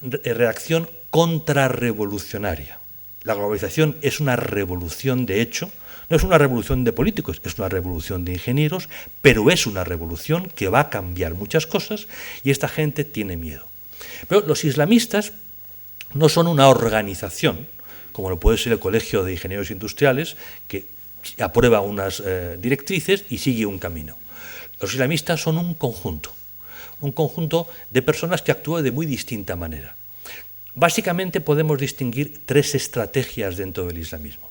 reacción contrarrevolucionaria. La globalización es una revolución de hecho, no es una revolución de políticos, es una revolución de ingenieros, pero es una revolución que va a cambiar muchas cosas y esta gente tiene miedo. Pero los islamistas no son una organización, como lo puede ser el Colegio de Ingenieros Industriales, que aprueba unas directrices y sigue un camino. Los islamistas son un conjunto de personas que actúan de muy distinta manera. Básicamente podemos distinguir tres estrategias dentro del islamismo.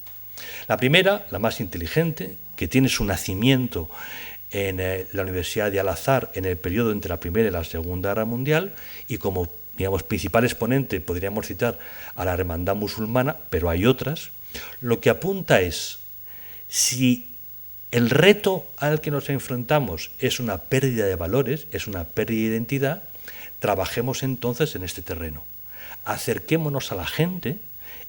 La primera, la más inteligente, que tiene su nacimiento en la Universidad de Al-Azhar en el periodo entre la Primera y la Segunda Guerra Mundial, y como, digamos, principal exponente podríamos citar a la Hermandad Musulmana, pero hay otras, lo que apunta es: si el reto al que nos enfrentamos es una pérdida de valores, es una pérdida de identidad, trabajemos entonces en este terreno. Acerquémonos a la gente,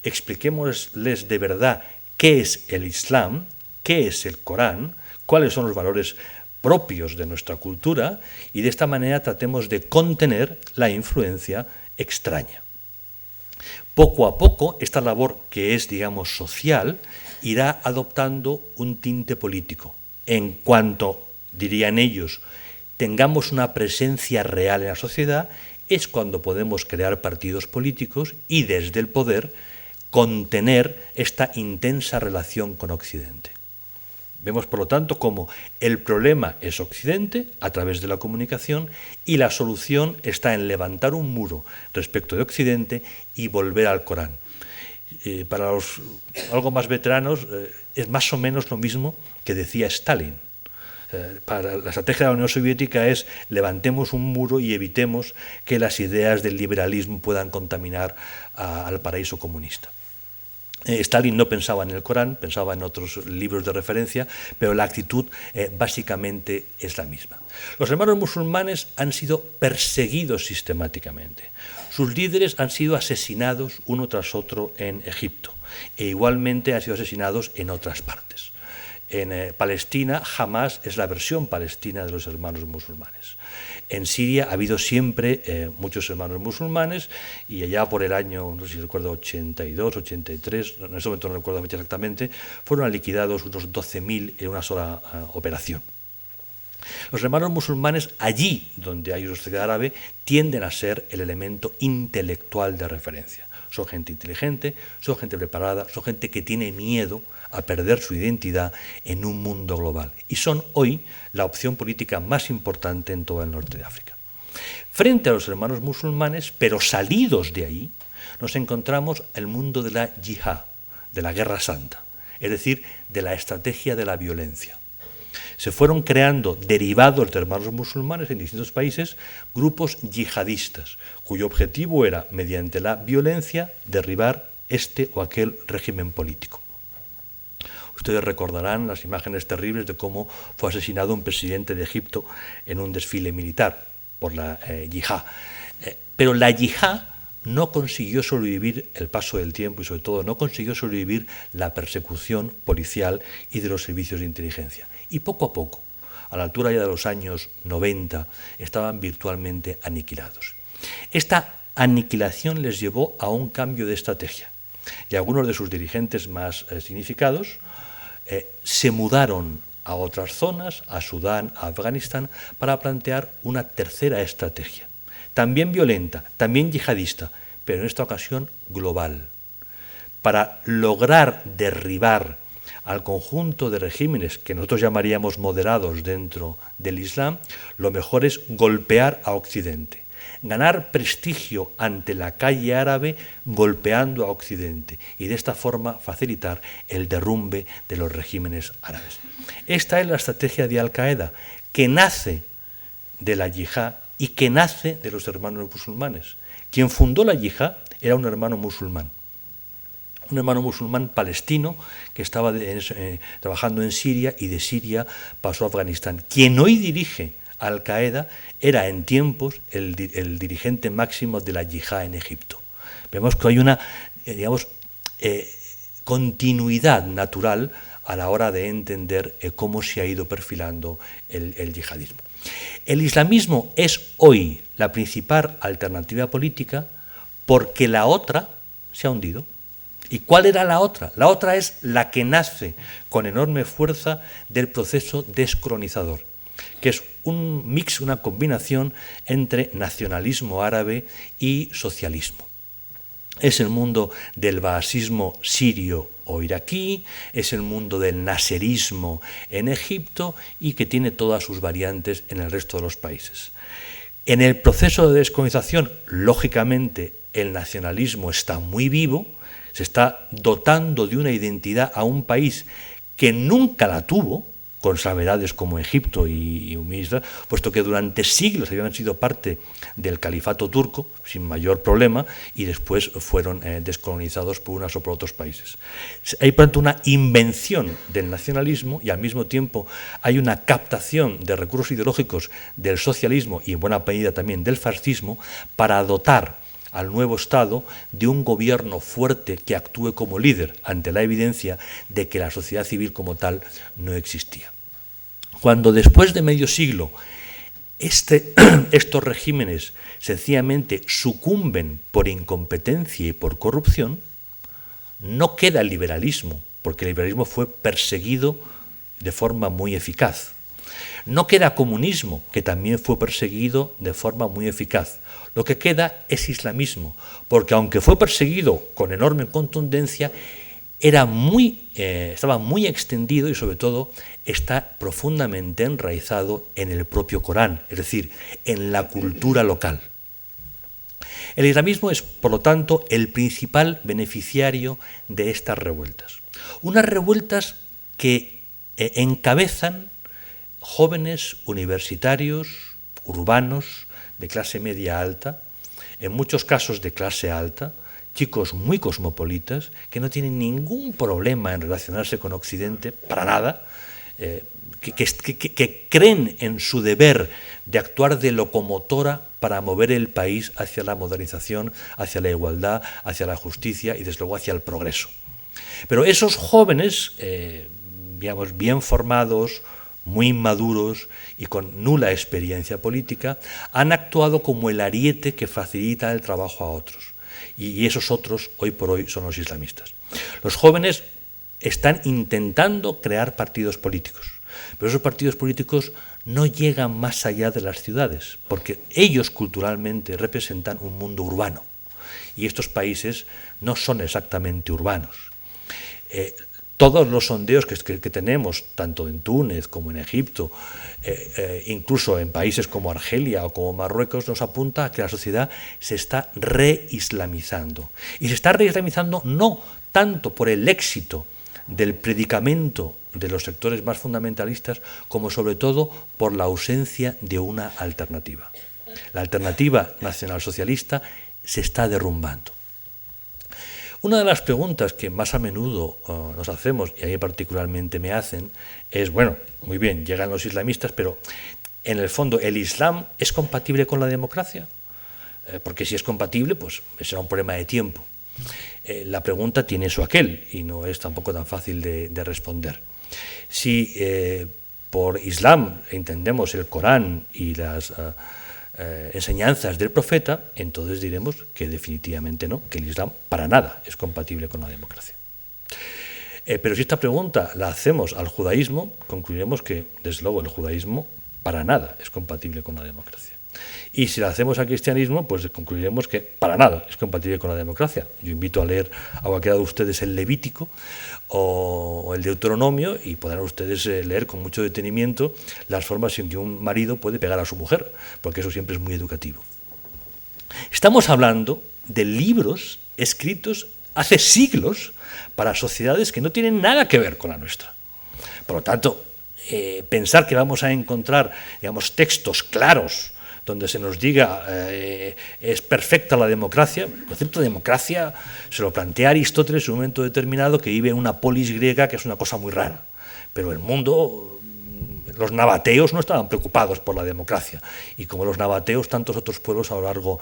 expliquémosles de verdad qué es el Islam, qué es el Corán, cuáles son los valores propios de nuestra cultura y de esta manera tratemos de contener la influencia extraña. Poco a poco, esta labor que es, digamos, social, irá adoptando un tinte político. En cuanto, dirían ellos, tengamos una presencia real en la sociedad, es cuando podemos crear partidos políticos y desde el poder contener esta intensa relación con Occidente. Vemos, por lo tanto, cómo el problema es Occidente a través de la comunicación y la solución está en levantar un muro respecto de Occidente y volver al Corán. Para los algo más veteranos es más o menos lo mismo que decía Stalin. Para la estrategia de la Unión Soviética es levantemos un muro y evitemos que las ideas del liberalismo puedan contaminar al paraíso comunista. Stalin no pensaba en el Corán, pensaba en otros libros de referencia, pero la actitud básicamente es la misma. Los hermanos musulmanes han sido perseguidos sistemáticamente. Sus líderes han sido asesinados uno tras otro en Egipto e igualmente han sido asesinados en otras partes. En Palestina, Hamás es la versión palestina de los hermanos musulmanes. En Siria ha habido siempre muchos hermanos musulmanes y allá por el año, no sé si recuerdo, 82, 83, en ese momento no recuerdo la fecha exactamente, fueron liquidados unos 12.000 en una sola operación. Los hermanos musulmanes, allí donde hay una sociedad árabe, tienden a ser el elemento intelectual de referencia. Son gente inteligente, son gente preparada, son gente que tiene miedo a perder su identidad en un mundo global. Y son hoy la opción política más importante en todo el norte de África. Frente a los hermanos musulmanes, pero salidos de ahí, nos encontramos el mundo de la yihad, de la Guerra Santa, es decir, de la estrategia de la violencia. Se fueron creando, derivados de hermanos musulmanes en distintos países, grupos yihadistas, cuyo objetivo era, mediante la violencia, derribar este o aquel régimen político. Ustedes recordarán las imágenes terribles de cómo fue asesinado un presidente de Egipto en un desfile militar por la yihad. Pero la yihad no consiguió sobrevivir el paso del tiempo y, sobre todo, no consiguió sobrevivir la persecución policial y de los servicios de inteligencia. Y poco a poco, a la altura ya de los años 90, estaban virtualmente aniquilados. Esta aniquilación les llevó a un cambio de estrategia y algunos de sus dirigentes más significados se mudaron a otras zonas, a Sudán, a Afganistán, para plantear una tercera estrategia, también violenta, también yihadista, pero en esta ocasión global, para lograr derribar al conjunto de regímenes que nosotros llamaríamos moderados dentro del Islam. Lo mejor es golpear a Occidente, ganar prestigio ante la calle árabe golpeando a Occidente y de esta forma facilitar el derrumbe de los regímenes árabes. Esta es la estrategia de Al-Qaeda, que nace de la yihad y que nace de los hermanos musulmanes. Quien fundó la yihad era un hermano musulmán palestino que estaba trabajando en Siria y de Siria pasó a Afganistán. Quien hoy dirige Al-Qaeda era en tiempos el dirigente máximo de la yihad en Egipto. Vemos que hay una, continuidad natural a la hora de entender cómo se ha ido perfilando el yihadismo. El islamismo es hoy la principal alternativa política porque la otra se ha hundido. ¿Y cuál era la otra? La otra es la que nace con enorme fuerza del proceso descolonizador, que es un mix, una combinación entre nacionalismo árabe y socialismo. Es el mundo del baasismo sirio o iraquí, es el mundo del naserismo en Egipto y que tiene todas sus variantes en el resto de los países. En el proceso de descolonización, lógicamente, el nacionalismo está muy vivo, se está dotando de una identidad a un país que nunca la tuvo, con salvedades como Egipto y Misra, puesto que durante siglos habían sido parte del califato turco, sin mayor problema, y después fueron descolonizados por unos o por otros países. Hay, por tanto, una invención del nacionalismo y al mismo tiempo hay una captación de recursos ideológicos del socialismo y en buena medida también del fascismo para dotar al nuevo Estado de un gobierno fuerte que actúe como líder ante la evidencia de que la sociedad civil como tal no existía. Cuando después de medio siglo estos regímenes sencillamente sucumben por incompetencia y por corrupción, no queda el liberalismo, porque el liberalismo fue perseguido de forma muy eficaz. No queda comunismo, que también fue perseguido de forma muy eficaz. Lo que queda es islamismo, porque aunque fue perseguido con enorme contundencia, estaba muy extendido y sobre todo está profundamente enraizado en el propio Corán, es decir, en la cultura local. El islamismo es, por lo tanto, el principal beneficiario de estas revueltas. Unas revueltas que encabezan jóvenes universitarios, urbanos, de clase media alta, en muchos casos de clase alta, chicos muy cosmopolitas, que no tienen ningún problema en relacionarse con Occidente, para nada, que creen en su deber de actuar de locomotora para mover el país hacia la modernización, hacia la igualdad, hacia la justicia y desde luego hacia el progreso. Pero esos jóvenes, bien formados, muy inmaduros y con nula experiencia política, han actuado como el ariete que facilita el trabajo a otros. Y esos otros, hoy por hoy, son los islamistas. Los jóvenes están intentando crear partidos políticos, pero esos partidos políticos no llegan más allá de las ciudades, porque ellos culturalmente representan un mundo urbano, y estos países no son exactamente urbanos. Todos los sondeos que tenemos, tanto en Túnez como en Egipto, incluso en países como Argelia o como Marruecos, nos apunta a que la sociedad se está reislamizando. Y se está reislamizando no tanto por el éxito del predicamento de los sectores más fundamentalistas, como sobre todo por la ausencia de una alternativa. La alternativa nacionalsocialista se está derrumbando. Una de las preguntas que más a menudo nos hacemos, y a mí particularmente me hacen, es, bueno, muy bien, llegan los islamistas, pero en el fondo, ¿el Islam es compatible con la democracia? Porque si es compatible, pues será un problema de tiempo. La pregunta tiene su aquel, y no es tampoco tan fácil de responder. Si por Islam entendemos el Corán y las enseñanzas del profeta, entonces diremos que definitivamente no, que el Islam para nada es compatible con la democracia. Pero si esta pregunta la hacemos al judaísmo, concluiremos que, desde luego, el judaísmo para nada es compatible con la democracia. Y si la hacemos al cristianismo, pues concluiremos que para nada es compatible con la democracia. Yo invito a leer a cualquiera de ustedes el Levítico o el Deuteronomio y podrán ustedes leer con mucho detenimiento las formas en que un marido puede pegar a su mujer, porque eso siempre es muy educativo. Estamos hablando de libros escritos hace siglos para sociedades que no tienen nada que ver con la nuestra. Por lo tanto, pensar que vamos a encontrar, digamos, textos claros donde se nos diga es perfecta la democracia. El concepto de democracia se lo plantea Aristóteles en un momento determinado, que vive en una polis griega, que es una cosa muy rara. Pero el mundo, los nabateos no estaban preocupados por la democracia, y como los nabateos, tantos otros pueblos a lo largo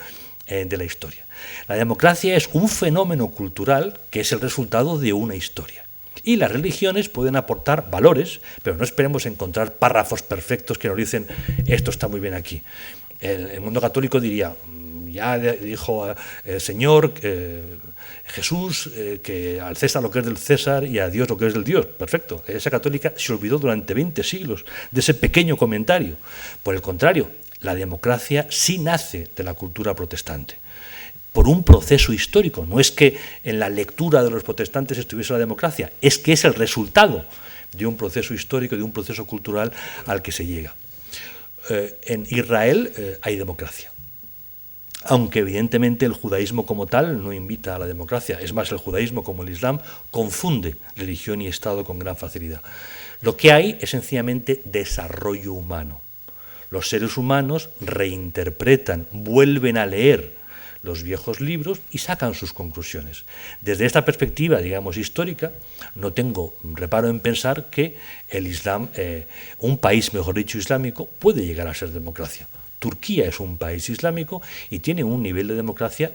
de la historia. La democracia es un fenómeno cultural que es el resultado de una historia. Y las religiones pueden aportar valores, pero no esperemos encontrar párrafos perfectos que nos dicen esto está muy bien aquí. El mundo católico diría, ya dijo el Señor, Jesús, que al César lo que es del César y a Dios lo que es del Dios. Perfecto. La Iglesia católica se olvidó durante 20 siglos de ese pequeño comentario. Por el contrario, la democracia sí nace de la cultura protestante, por un proceso histórico. No es que en la lectura de los protestantes estuviese la democracia, es que es el resultado de un proceso histórico, de un proceso cultural al que se llega. En Israel hay democracia, aunque evidentemente el judaísmo como tal no invita a la democracia. Es más, el judaísmo, como el Islam, confunde religión y Estado con gran facilidad. Lo que hay es sencillamente desarrollo humano. Los seres humanos reinterpretan, vuelven a leer los viejos libros y sacan sus conclusiones. Desde esta perspectiva, digamos, histórica, no tengo reparo en pensar que el Islam, un país, mejor dicho, islámico, puede llegar a ser democracia. Turquía es un país islámico y tiene un nivel de democracia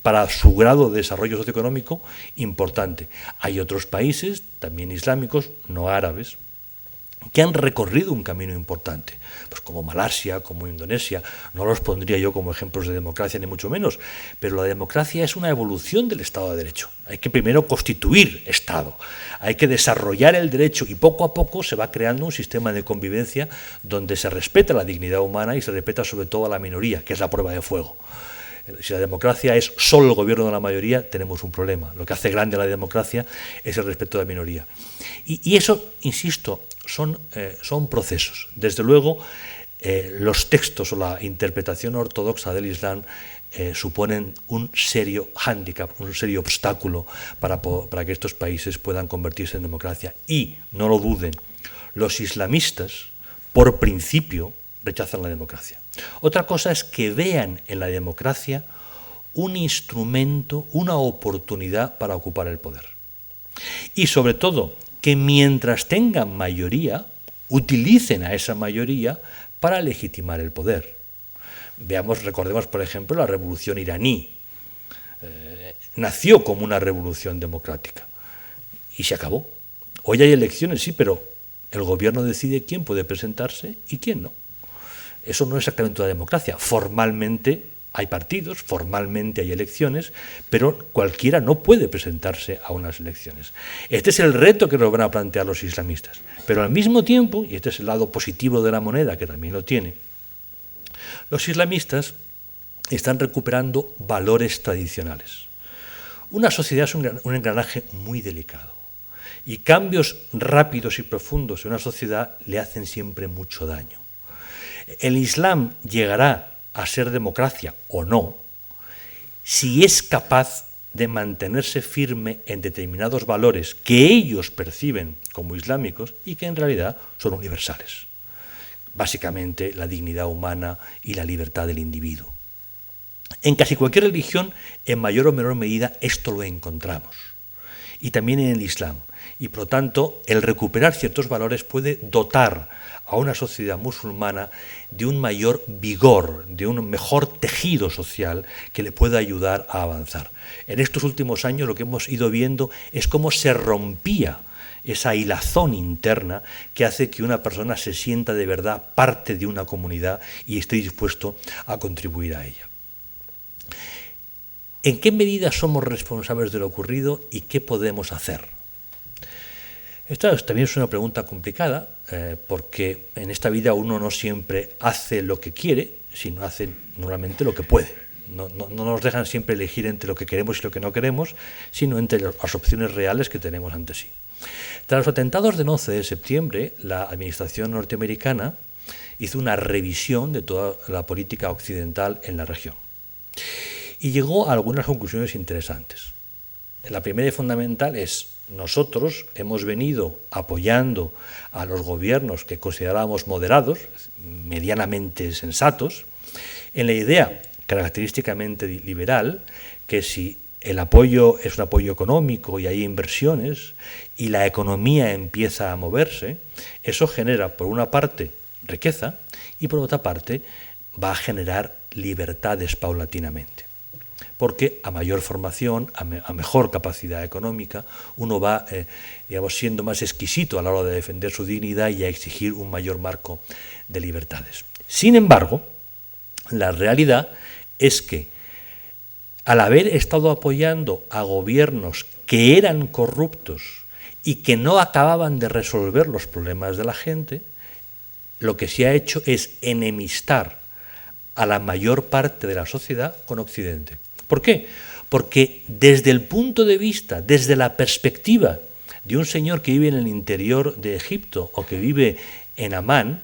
para su grado de desarrollo socioeconómico importante. Hay otros países, también islámicos, no árabes, que han recorrido un camino importante, pues como Malasia, como Indonesia. No los pondría yo como ejemplos de democracia, ni mucho menos, pero la democracia es una evolución del Estado de Derecho. Hay que primero constituir Estado, hay que desarrollar el derecho y poco a poco se va creando un sistema de convivencia donde se respeta la dignidad humana y se respeta sobre todo a la minoría, que es la prueba de fuego. Si la democracia es solo el gobierno de la mayoría, tenemos un problema. Lo que hace grande a la democracia es el respeto de la minoría. Y eso, insisto, son procesos. Desde luego, los textos o la interpretación ortodoxa del Islam suponen un serio hándicap, un serio obstáculo para que estos países puedan convertirse en democracia. Y, no lo duden, los islamistas, por principio, rechazan la democracia. Otra cosa es que vean en la democracia un instrumento, una oportunidad para ocupar el poder. Y sobre todo, que mientras tengan mayoría, utilicen a esa mayoría para legitimar el poder. Recordemos, por ejemplo, la revolución iraní. Nació como una revolución democrática y se acabó. Hoy hay elecciones, sí, pero el gobierno decide quién puede presentarse y quién no. Eso no es exactamente una democracia. Formalmente hay partidos, formalmente hay elecciones, pero cualquiera no puede presentarse a unas elecciones. Este es el reto que nos van a plantear los islamistas. Pero al mismo tiempo, y este es el lado positivo de la moneda, que también lo tiene, los islamistas están recuperando valores tradicionales. Una sociedad es un engranaje muy delicado, y cambios rápidos y profundos en una sociedad le hacen siempre mucho daño. El Islam llegará a ser democracia o no si es capaz de mantenerse firme en determinados valores que ellos perciben como islámicos y que en realidad son universales. Básicamente la dignidad humana y la libertad del individuo. En casi cualquier religión, en mayor o menor medida, esto lo encontramos. Y también en el Islam. Y por lo tanto, el recuperar ciertos valores puede dotar a una sociedad musulmana de un mayor vigor, de un mejor tejido social que le pueda ayudar a avanzar. En estos últimos años lo que hemos ido viendo es cómo se rompía esa hilazón interna que hace que una persona se sienta de verdad parte de una comunidad y esté dispuesto a contribuir a ella. ¿En qué medida somos responsables de lo ocurrido y qué podemos hacer? Esta también es una pregunta complicada, porque en esta vida uno no siempre hace lo que quiere, sino hace normalmente lo que puede. No nos dejan siempre elegir entre lo que queremos y lo que no queremos, sino entre las opciones reales que tenemos ante sí. Tras los atentados del 11 de septiembre, la administración norteamericana hizo una revisión de toda la política occidental en la región y llegó a algunas conclusiones interesantes. La primera y fundamental es: nosotros hemos venido apoyando a los gobiernos que considerábamos moderados, medianamente sensatos, en la idea característicamente liberal que si el apoyo es un apoyo económico y hay inversiones y la economía empieza a moverse, eso genera, por una parte, riqueza y por otra parte va a generar libertades paulatinamente. Porque a mayor formación, a mejor capacidad económica, uno va siendo más exquisito a la hora de defender su dignidad y a exigir un mayor marco de libertades. Sin embargo, la realidad es que al haber estado apoyando a gobiernos que eran corruptos y que no acababan de resolver los problemas de la gente, lo que se ha hecho es enemistar a la mayor parte de la sociedad con Occidente. ¿Por qué? Porque desde el punto de vista, desde la perspectiva de un señor que vive en el interior de Egipto o que vive en Amán,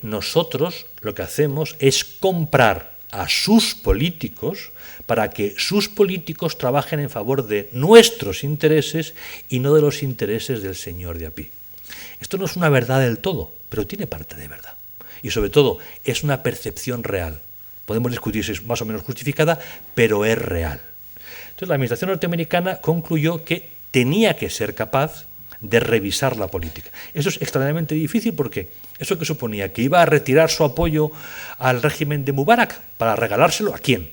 nosotros lo que hacemos es comprar a sus políticos para que sus políticos trabajen en favor de nuestros intereses y no de los intereses del señor de a pie. Esto no es una verdad del todo, pero tiene parte de verdad. Y sobre todo, es una percepción real. Podemos discutir si es más o menos justificada, pero es real. Entonces, la administración norteamericana concluyó que tenía que ser capaz de revisar la política. Eso es extraordinariamente difícil porque eso que suponía que iba a retirar su apoyo al régimen de Mubarak para regalárselo ¿a quién?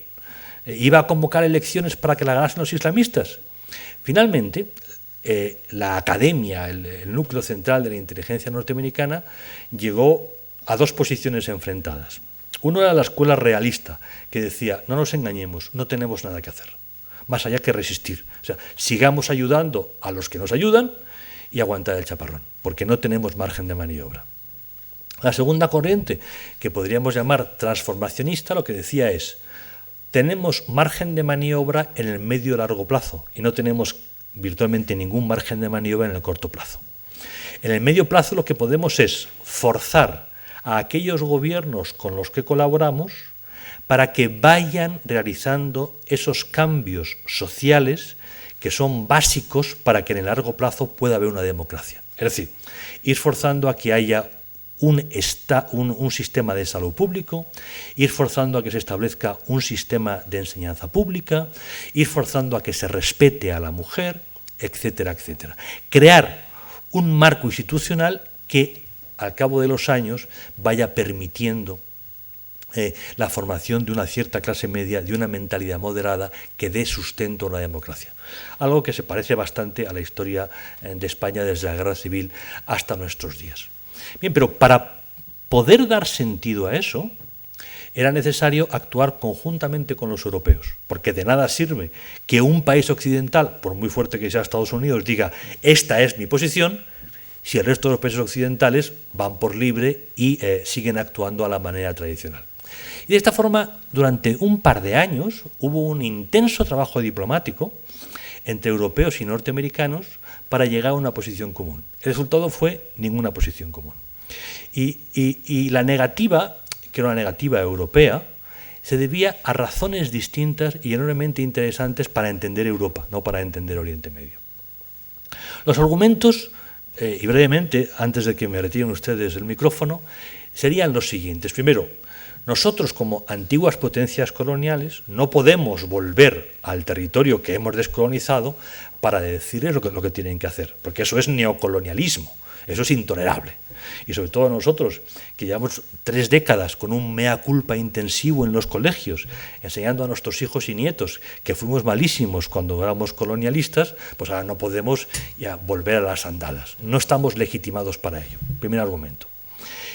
¿Iba a convocar elecciones para que la ganasen los islamistas? Finalmente, la academia, el núcleo central de la inteligencia norteamericana, llegó a dos posiciones enfrentadas. Uno era la escuela realista, que decía: no nos engañemos, no tenemos nada que hacer, más allá que resistir. O sea, sigamos ayudando a los que nos ayudan y aguantar el chaparrón, porque no tenemos margen de maniobra. La segunda corriente, que podríamos llamar transformacionista, lo que decía es: tenemos margen de maniobra en el medio y largo plazo y no tenemos virtualmente ningún margen de maniobra en el corto plazo. En el medio plazo lo que podemos es forzar a aquellos gobiernos con los que colaboramos para que vayan realizando esos cambios sociales que son básicos para que en el largo plazo pueda haber una democracia. Es decir, ir forzando a que haya un sistema de salud público, ir forzando a que se establezca un sistema de enseñanza pública, ir forzando a que se respete a la mujer, etcétera, etcétera. Crear un marco institucional que al cabo de los años vaya permitiendo la formación de una cierta clase media, de una mentalidad moderada que dé sustento a la democracia. Algo que se parece bastante a la historia de España desde la Guerra Civil hasta nuestros días. Bien, pero para poder dar sentido a eso, era necesario actuar conjuntamente con los europeos, porque de nada sirve que un país occidental, por muy fuerte que sea Estados Unidos, diga: esta es mi posición, si el resto de los países occidentales van por libre y siguen actuando a la manera tradicional. Y de esta forma, durante un par de años, hubo un intenso trabajo diplomático entre europeos y norteamericanos para llegar a una posición común. El resultado fue ninguna posición común. Y la negativa, que era una negativa europea, se debía a razones distintas y enormemente interesantes para entender Europa, no para entender Oriente Medio. Los argumentos, y brevemente, antes de que me retiren ustedes el micrófono, serían los siguientes. Primero, nosotros como antiguas potencias coloniales no podemos volver al territorio que hemos descolonizado para decirles lo que tienen que hacer, porque eso es neocolonialismo, eso es intolerable. Y sobre todo nosotros, que llevamos 3 décadas con un mea culpa intensivo en los colegios, enseñando a nuestros hijos y nietos que fuimos malísimos cuando éramos colonialistas, pues ahora no podemos ya volver a las andadas. No estamos legitimados para ello. Primer argumento.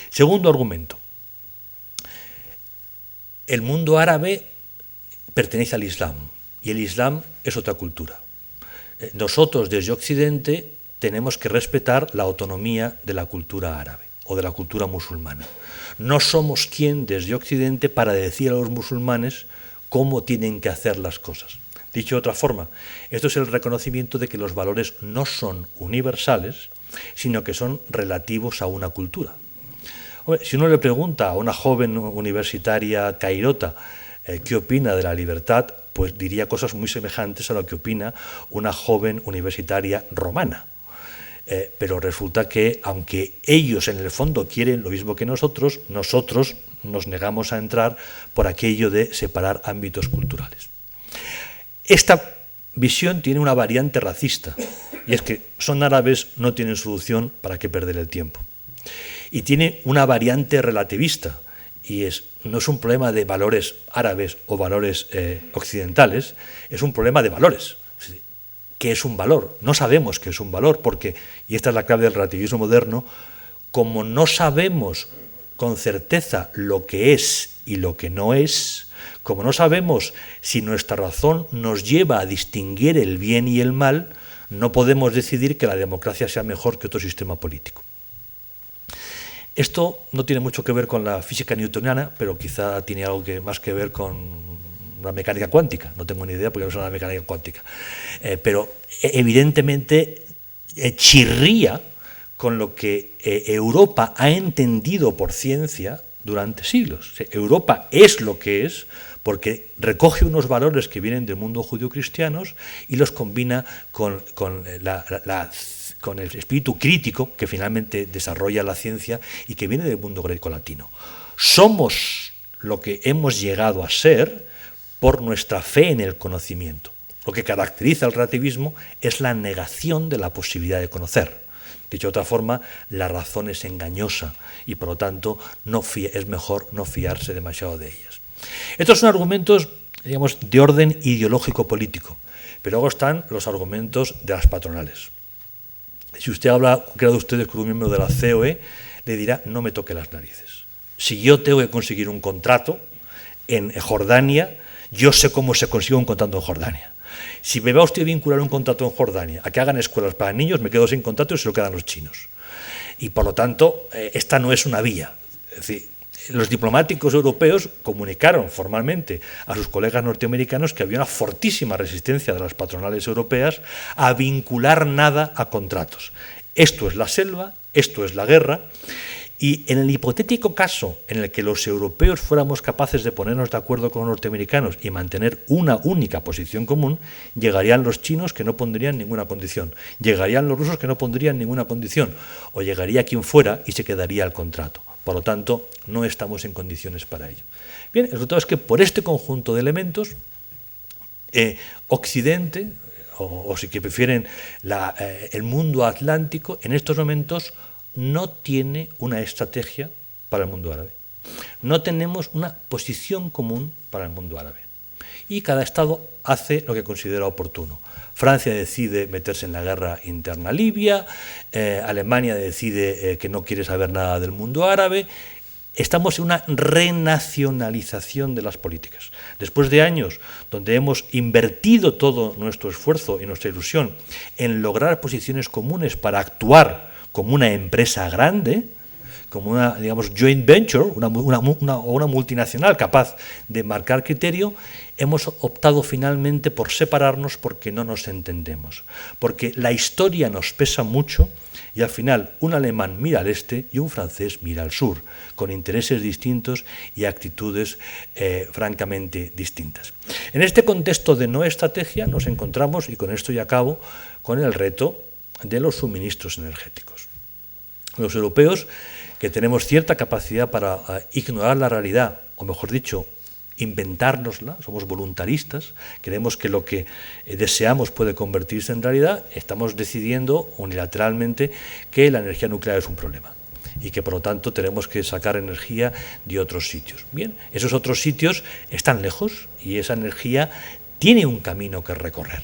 Segundo argumento. El mundo árabe pertenece al Islam y el Islam es otra cultura. Nosotros desde Occidente tenemos que respetar la autonomía de la cultura árabe o de la cultura musulmana. No somos quien desde Occidente para decir a los musulmanes cómo tienen que hacer las cosas. Dicho de otra forma, esto es el reconocimiento de que los valores no son universales, sino que son relativos a una cultura. Hombre, si uno le pregunta a una joven universitaria cairota qué opina de la libertad, pues diría cosas muy semejantes a lo que opina una joven universitaria romana. Pero resulta que, aunque ellos en el fondo quieren lo mismo que nosotros nos negamos a entrar por aquello de separar ámbitos culturales. Esta visión tiene una variante racista, y es que son árabes, no tienen solución, ¿para qué perder el tiempo? Y tiene una variante relativista, y no es un problema de valores árabes o valores occidentales, es un problema de valores. ¿Qué es un valor? No sabemos qué es un valor porque, y esta es la clave del relativismo moderno, como no sabemos con certeza lo que es y lo que no es, como no sabemos si nuestra razón nos lleva a distinguir el bien y el mal, no podemos decidir que la democracia sea mejor que otro sistema político. Esto no tiene mucho que ver con la física newtoniana, pero quizá tiene algo más que ver con la mecánica cuántica, no tengo ni idea porque no es una mecánica cuántica, pero evidentemente chirría con lo que Europa ha entendido por ciencia durante siglos. Europa es lo que es porque recoge unos valores que vienen del mundo judío-cristianos y los combina con el espíritu crítico que finalmente desarrolla la ciencia y que viene del mundo grecolatino. Somos lo que hemos llegado a ser por nuestra fe en el conocimiento. Lo que caracteriza el relativismo es la negación de la posibilidad de conocer. Dicho de otra forma, la razón es engañosa y por lo tanto es mejor no fiarse demasiado de ellas. Estos son argumentos, digamos, de orden ideológico-político, pero luego están los argumentos de las patronales. Si usted habla, cualquiera de ustedes, con un miembro de la COE, le dirá, no me toque las narices. Si yo tengo que conseguir un contrato en Jordania, yo sé cómo se consigue un contrato en Jordania. Si me va usted a vincular un contrato en Jordania a que hagan escuelas para niños, me quedo sin contrato y se lo quedan los chinos. Y por lo tanto, esta no es una vía. Es decir, los diplomáticos europeos comunicaron formalmente a sus colegas norteamericanos que había una fortísima resistencia de las patronales europeas a vincular nada a contratos. Esto es la selva, esto es la guerra. Y en el hipotético caso en el que los europeos fuéramos capaces de ponernos de acuerdo con los norteamericanos y mantener una única posición común, llegarían los chinos que no pondrían ninguna condición, llegarían los rusos que no pondrían ninguna condición, o llegaría quien fuera y se quedaría el contrato. Por lo tanto, no estamos en condiciones para ello. Bien, el resultado es que por este conjunto de elementos, Occidente, o si que prefieren el mundo atlántico, en estos momentos no tiene una estrategia para el mundo árabe. No tenemos una posición común para el mundo árabe. Y cada Estado hace lo que considera oportuno. Francia decide meterse en la guerra interna a Libia, Alemania decide que no quiere saber nada del mundo árabe. Estamos en una renacionalización de las políticas. Después de años donde hemos invertido todo nuestro esfuerzo y nuestra ilusión en lograr posiciones comunes para actuar como una empresa grande, como una, digamos, joint venture, una multinacional capaz de marcar criterio, hemos optado finalmente por separarnos porque no nos entendemos. Porque la historia nos pesa mucho y al final un alemán mira al este y un francés mira al sur, con intereses distintos y actitudes francamente distintas. En este contexto de no estrategia nos encontramos, y con esto ya acabo, con el reto de los suministros energéticos. Los europeos, que tenemos cierta capacidad para ignorar la realidad, o mejor dicho, inventárnosla, somos voluntaristas, creemos que lo que deseamos puede convertirse en realidad, estamos decidiendo unilateralmente que la energía nuclear es un problema y que por lo tanto tenemos que sacar energía de otros sitios. Bien, esos otros sitios están lejos y esa energía tiene un camino que recorrer.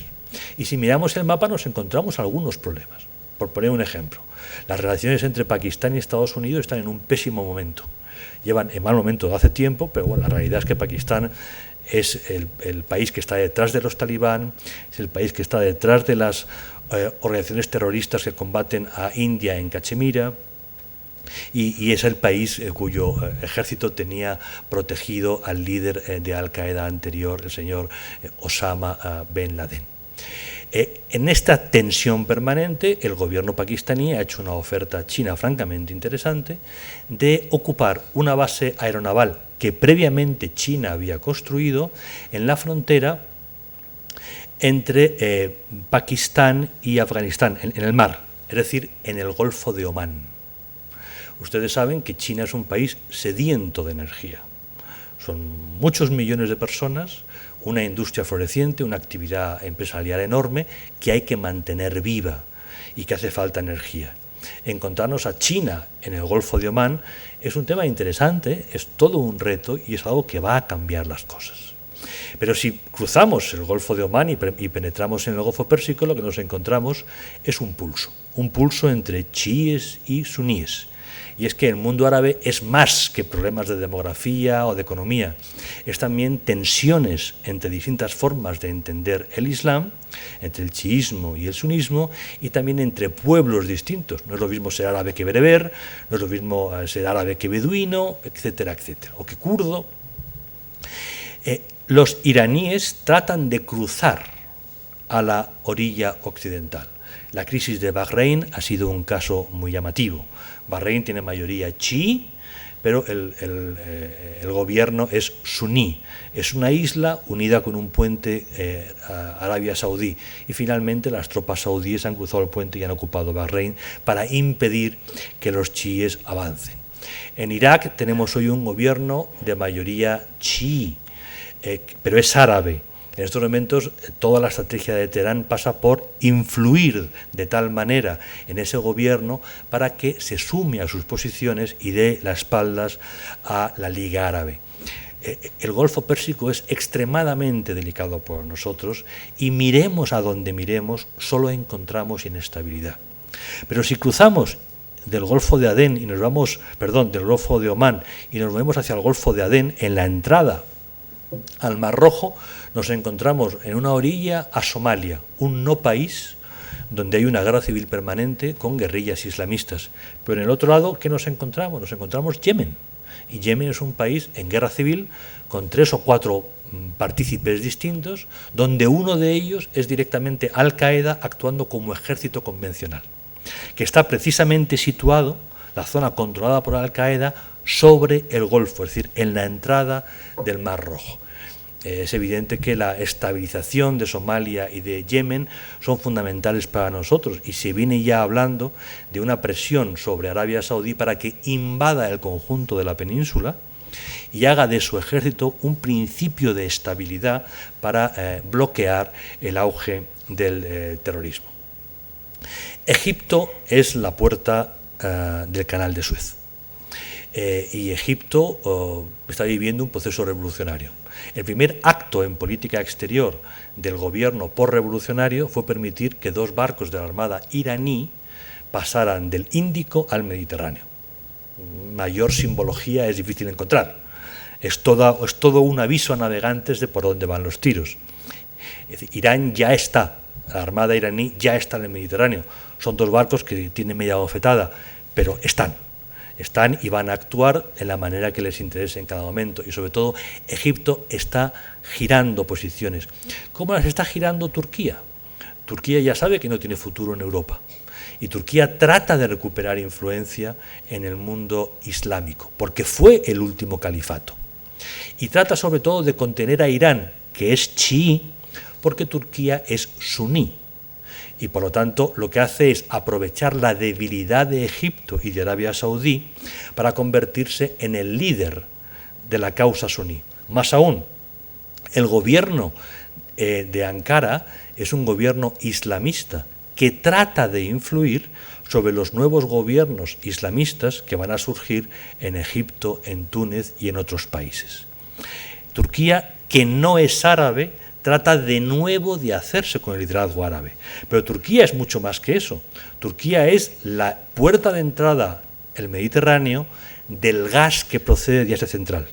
Y si miramos el mapa nos encontramos algunos problemas. Por poner un ejemplo, las relaciones entre Pakistán y Estados Unidos están en un pésimo momento. Llevan en mal momento de hace tiempo, pero bueno, la realidad es que Pakistán es el país que está detrás de los talibán, es el país que está detrás de las organizaciones terroristas que combaten a India en Cachemira, y es el país cuyo ejército tenía protegido al líder de Al-Qaeda anterior, el señor Osama bin Laden. En esta tensión permanente, el gobierno pakistaní ha hecho una oferta a China francamente interesante de ocupar una base aeronaval que previamente China había construido en la frontera entre Pakistán y Afganistán, en el mar, es decir, en el Golfo de Omán. Ustedes saben que China es un país sediento de energía. Son muchos millones de personas, una industria floreciente, una actividad empresarial enorme que hay que mantener viva y que hace falta energía. Encontrarnos a China en el Golfo de Omán es un tema interesante, es todo un reto y es algo que va a cambiar las cosas. Pero si cruzamos el Golfo de Omán y penetramos en el Golfo Pérsico, lo que nos encontramos es un pulso entre chiíes y suníes. Y es que el mundo árabe es más que problemas de demografía o de economía, es también tensiones entre distintas formas de entender el Islam, entre el chiismo y el sunismo, y también entre pueblos distintos. No es lo mismo ser árabe que bereber, no es lo mismo ser árabe que beduino, etcétera, etcétera, o que kurdo. Los iraníes tratan de cruzar a la orilla occidental. La crisis de Bahrein ha sido un caso muy llamativo. Bahrein tiene mayoría chií, pero el gobierno es suní. Es una isla unida con un puente a Arabia Saudí. Y finalmente las tropas saudíes han cruzado el puente y han ocupado Bahrein para impedir que los chiíes avancen. En Irak tenemos hoy un gobierno de mayoría chií, pero es árabe. En estos momentos toda la estrategia de Teherán pasa por influir de tal manera en ese gobierno para que se sume a sus posiciones y dé las espaldas a la Liga Árabe. El Golfo Pérsico es extremadamente delicado por nosotros y miremos a donde miremos, solo encontramos inestabilidad. Pero si cruzamos del Golfo de Adén y nos vamos, del Golfo de Omán y nos movemos hacia el Golfo de Adén, en la entrada al Mar Rojo, nos encontramos en una orilla a Somalia, un no país donde hay una guerra civil permanente con guerrillas islamistas. Pero en el otro lado, ¿qué nos encontramos? Nos encontramos Yemen. Y Yemen es un país en guerra civil con 3 o 4 partícipes distintos, donde uno de ellos es directamente Al-Qaeda actuando como ejército convencional, que está precisamente situado, la zona controlada por Al-Qaeda, sobre el Golfo, es decir, en la entrada del Mar Rojo. Es evidente que la estabilización de Somalia y de Yemen son fundamentales para nosotros y se viene ya hablando de una presión sobre Arabia Saudí para que invada el conjunto de la península y haga de su ejército un principio de estabilidad para bloquear el auge del terrorismo. Egipto es la puerta del Canal de Suez. Y Egipto está viviendo un proceso revolucionario. El primer acto en política exterior del gobierno postrevolucionario fue permitir que 2 barcos de la Armada iraní pasaran del Índico al Mediterráneo. Mayor simbología es difícil encontrar. Es todo un aviso a navegantes de por dónde van los tiros. Es decir, Irán ya está, la Armada iraní ya está en el Mediterráneo. Son 2 barcos que tienen media bofetada, pero están. están y van a actuar en la manera que les interese en cada momento. Y sobre todo, Egipto está girando posiciones. ¿Cómo las está girando Turquía? Turquía ya sabe que no tiene futuro en Europa. Y Turquía trata de recuperar influencia en el mundo islámico, porque fue el último califato. Y trata sobre todo de contener a Irán, que es chií, porque Turquía es suní. Y por lo tanto lo que hace es aprovechar la debilidad de Egipto y de Arabia Saudí para convertirse en el líder de la causa suní. Más aún, el gobierno de Ankara es un gobierno islamista que trata de influir sobre los nuevos gobiernos islamistas que van a surgir en Egipto, en Túnez y en otros países. Turquía, que no es árabe, trata de nuevo de hacerse con el liderazgo árabe. Pero Turquía es mucho más que eso. Turquía es la puerta de entrada al Mediterráneo del gas que procede de Asia Central,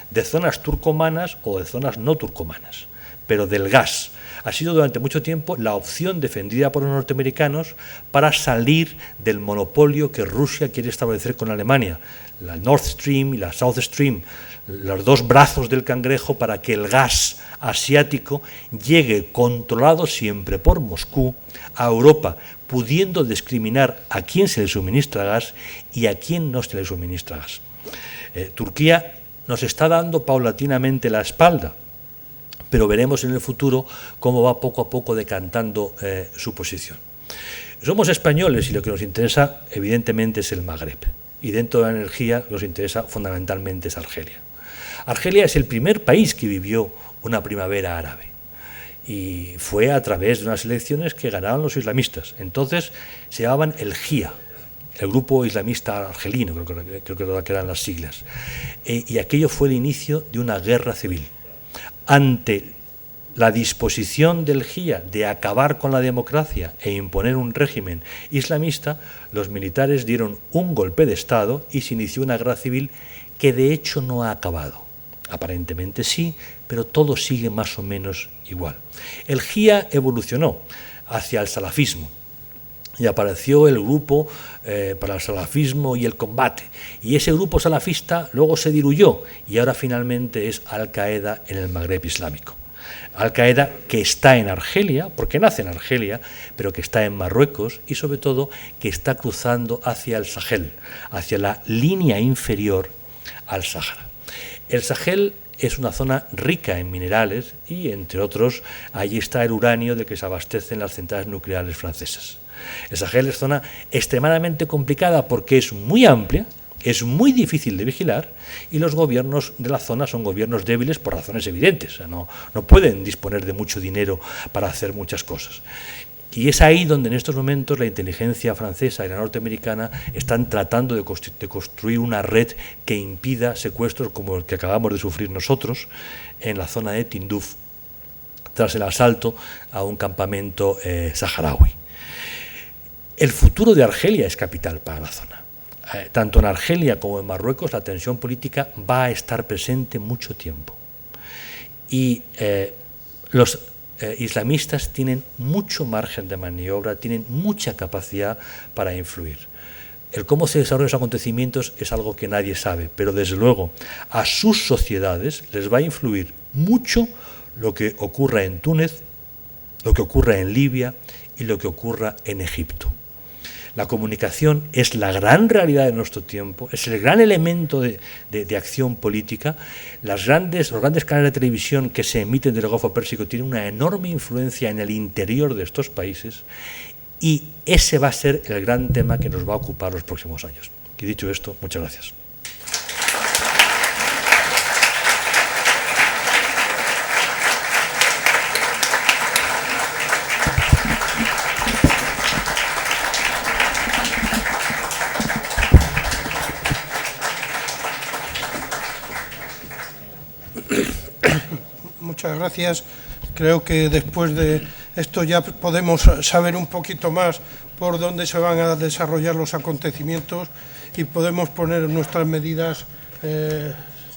de zonas turcomanas o de zonas no turcomanas, pero del gas. Ha sido durante mucho tiempo la opción defendida por los norteamericanos para salir del monopolio que Rusia quiere establecer con Alemania, la Nord Stream y la South Stream, los dos brazos del cangrejo para que el gas asiático llegue controlado siempre por Moscú a Europa, pudiendo discriminar a quién se le suministra gas y a quién no se le suministra gas. Turquía nos está dando paulatinamente la espalda, pero veremos en el futuro cómo va poco a poco decantando su posición. Somos españoles y lo que nos interesa evidentemente es el Magreb, y dentro de la energía lo que nos interesa fundamentalmente es Argelia. Argelia es el primer país que vivió una primavera árabe y fue a través de unas elecciones que ganaron los islamistas. Entonces se llamaban el GIA, el grupo islamista argelino, creo que eran las siglas, y aquello fue el inicio de una guerra civil. Ante la disposición del GIA de acabar con la democracia e imponer un régimen islamista, los militares dieron un golpe de Estado y se inició una guerra civil que de hecho no ha acabado. Aparentemente sí, pero todo sigue más o menos igual. El GIA evolucionó hacia el salafismo y apareció el grupo para el salafismo y el combate. Y ese grupo salafista luego se diluyó y ahora finalmente es Al-Qaeda en el Magreb islámico. Al-Qaeda que está en Argelia, porque nace en Argelia, pero que está en Marruecos y sobre todo que está cruzando hacia el Sahel, hacia la línea inferior al Sáhara. El Sahel es una zona rica en minerales y, entre otros, allí está el uranio de que se abastecen las centrales nucleares francesas. El Sahel es zona extremadamente complicada porque es muy amplia, es muy difícil de vigilar y los gobiernos de la zona son gobiernos débiles por razones evidentes. O sea, no pueden disponer de mucho dinero para hacer muchas cosas. Y es ahí donde en estos momentos la inteligencia francesa y la norteamericana están tratando de construir una red que impida secuestros como el que acabamos de sufrir nosotros en la zona de Tinduf tras el asalto a un campamento saharaui. El futuro de Argelia es capital para la zona. Tanto en Argelia como en Marruecos la tensión política va a estar presente mucho tiempo. Y los islamistas tienen mucho margen de maniobra, tienen mucha capacidad para influir. El cómo se desarrollan los acontecimientos es algo que nadie sabe, pero desde luego a sus sociedades les va a influir mucho lo que ocurra en Túnez, lo que ocurra en Libia y lo que ocurra en Egipto. La comunicación es la gran realidad de nuestro tiempo, es el gran elemento de acción política. Los grandes canales de televisión que se emiten del Golfo Pérsico tienen una enorme influencia en el interior de estos países y ese va a ser el gran tema que nos va a ocupar los próximos años. Y dicho esto, muchas gracias. Muchas gracias. Creo que después de esto ya podemos saber un poquito más por dónde se van a desarrollar los acontecimientos y podemos poner nuestras medidas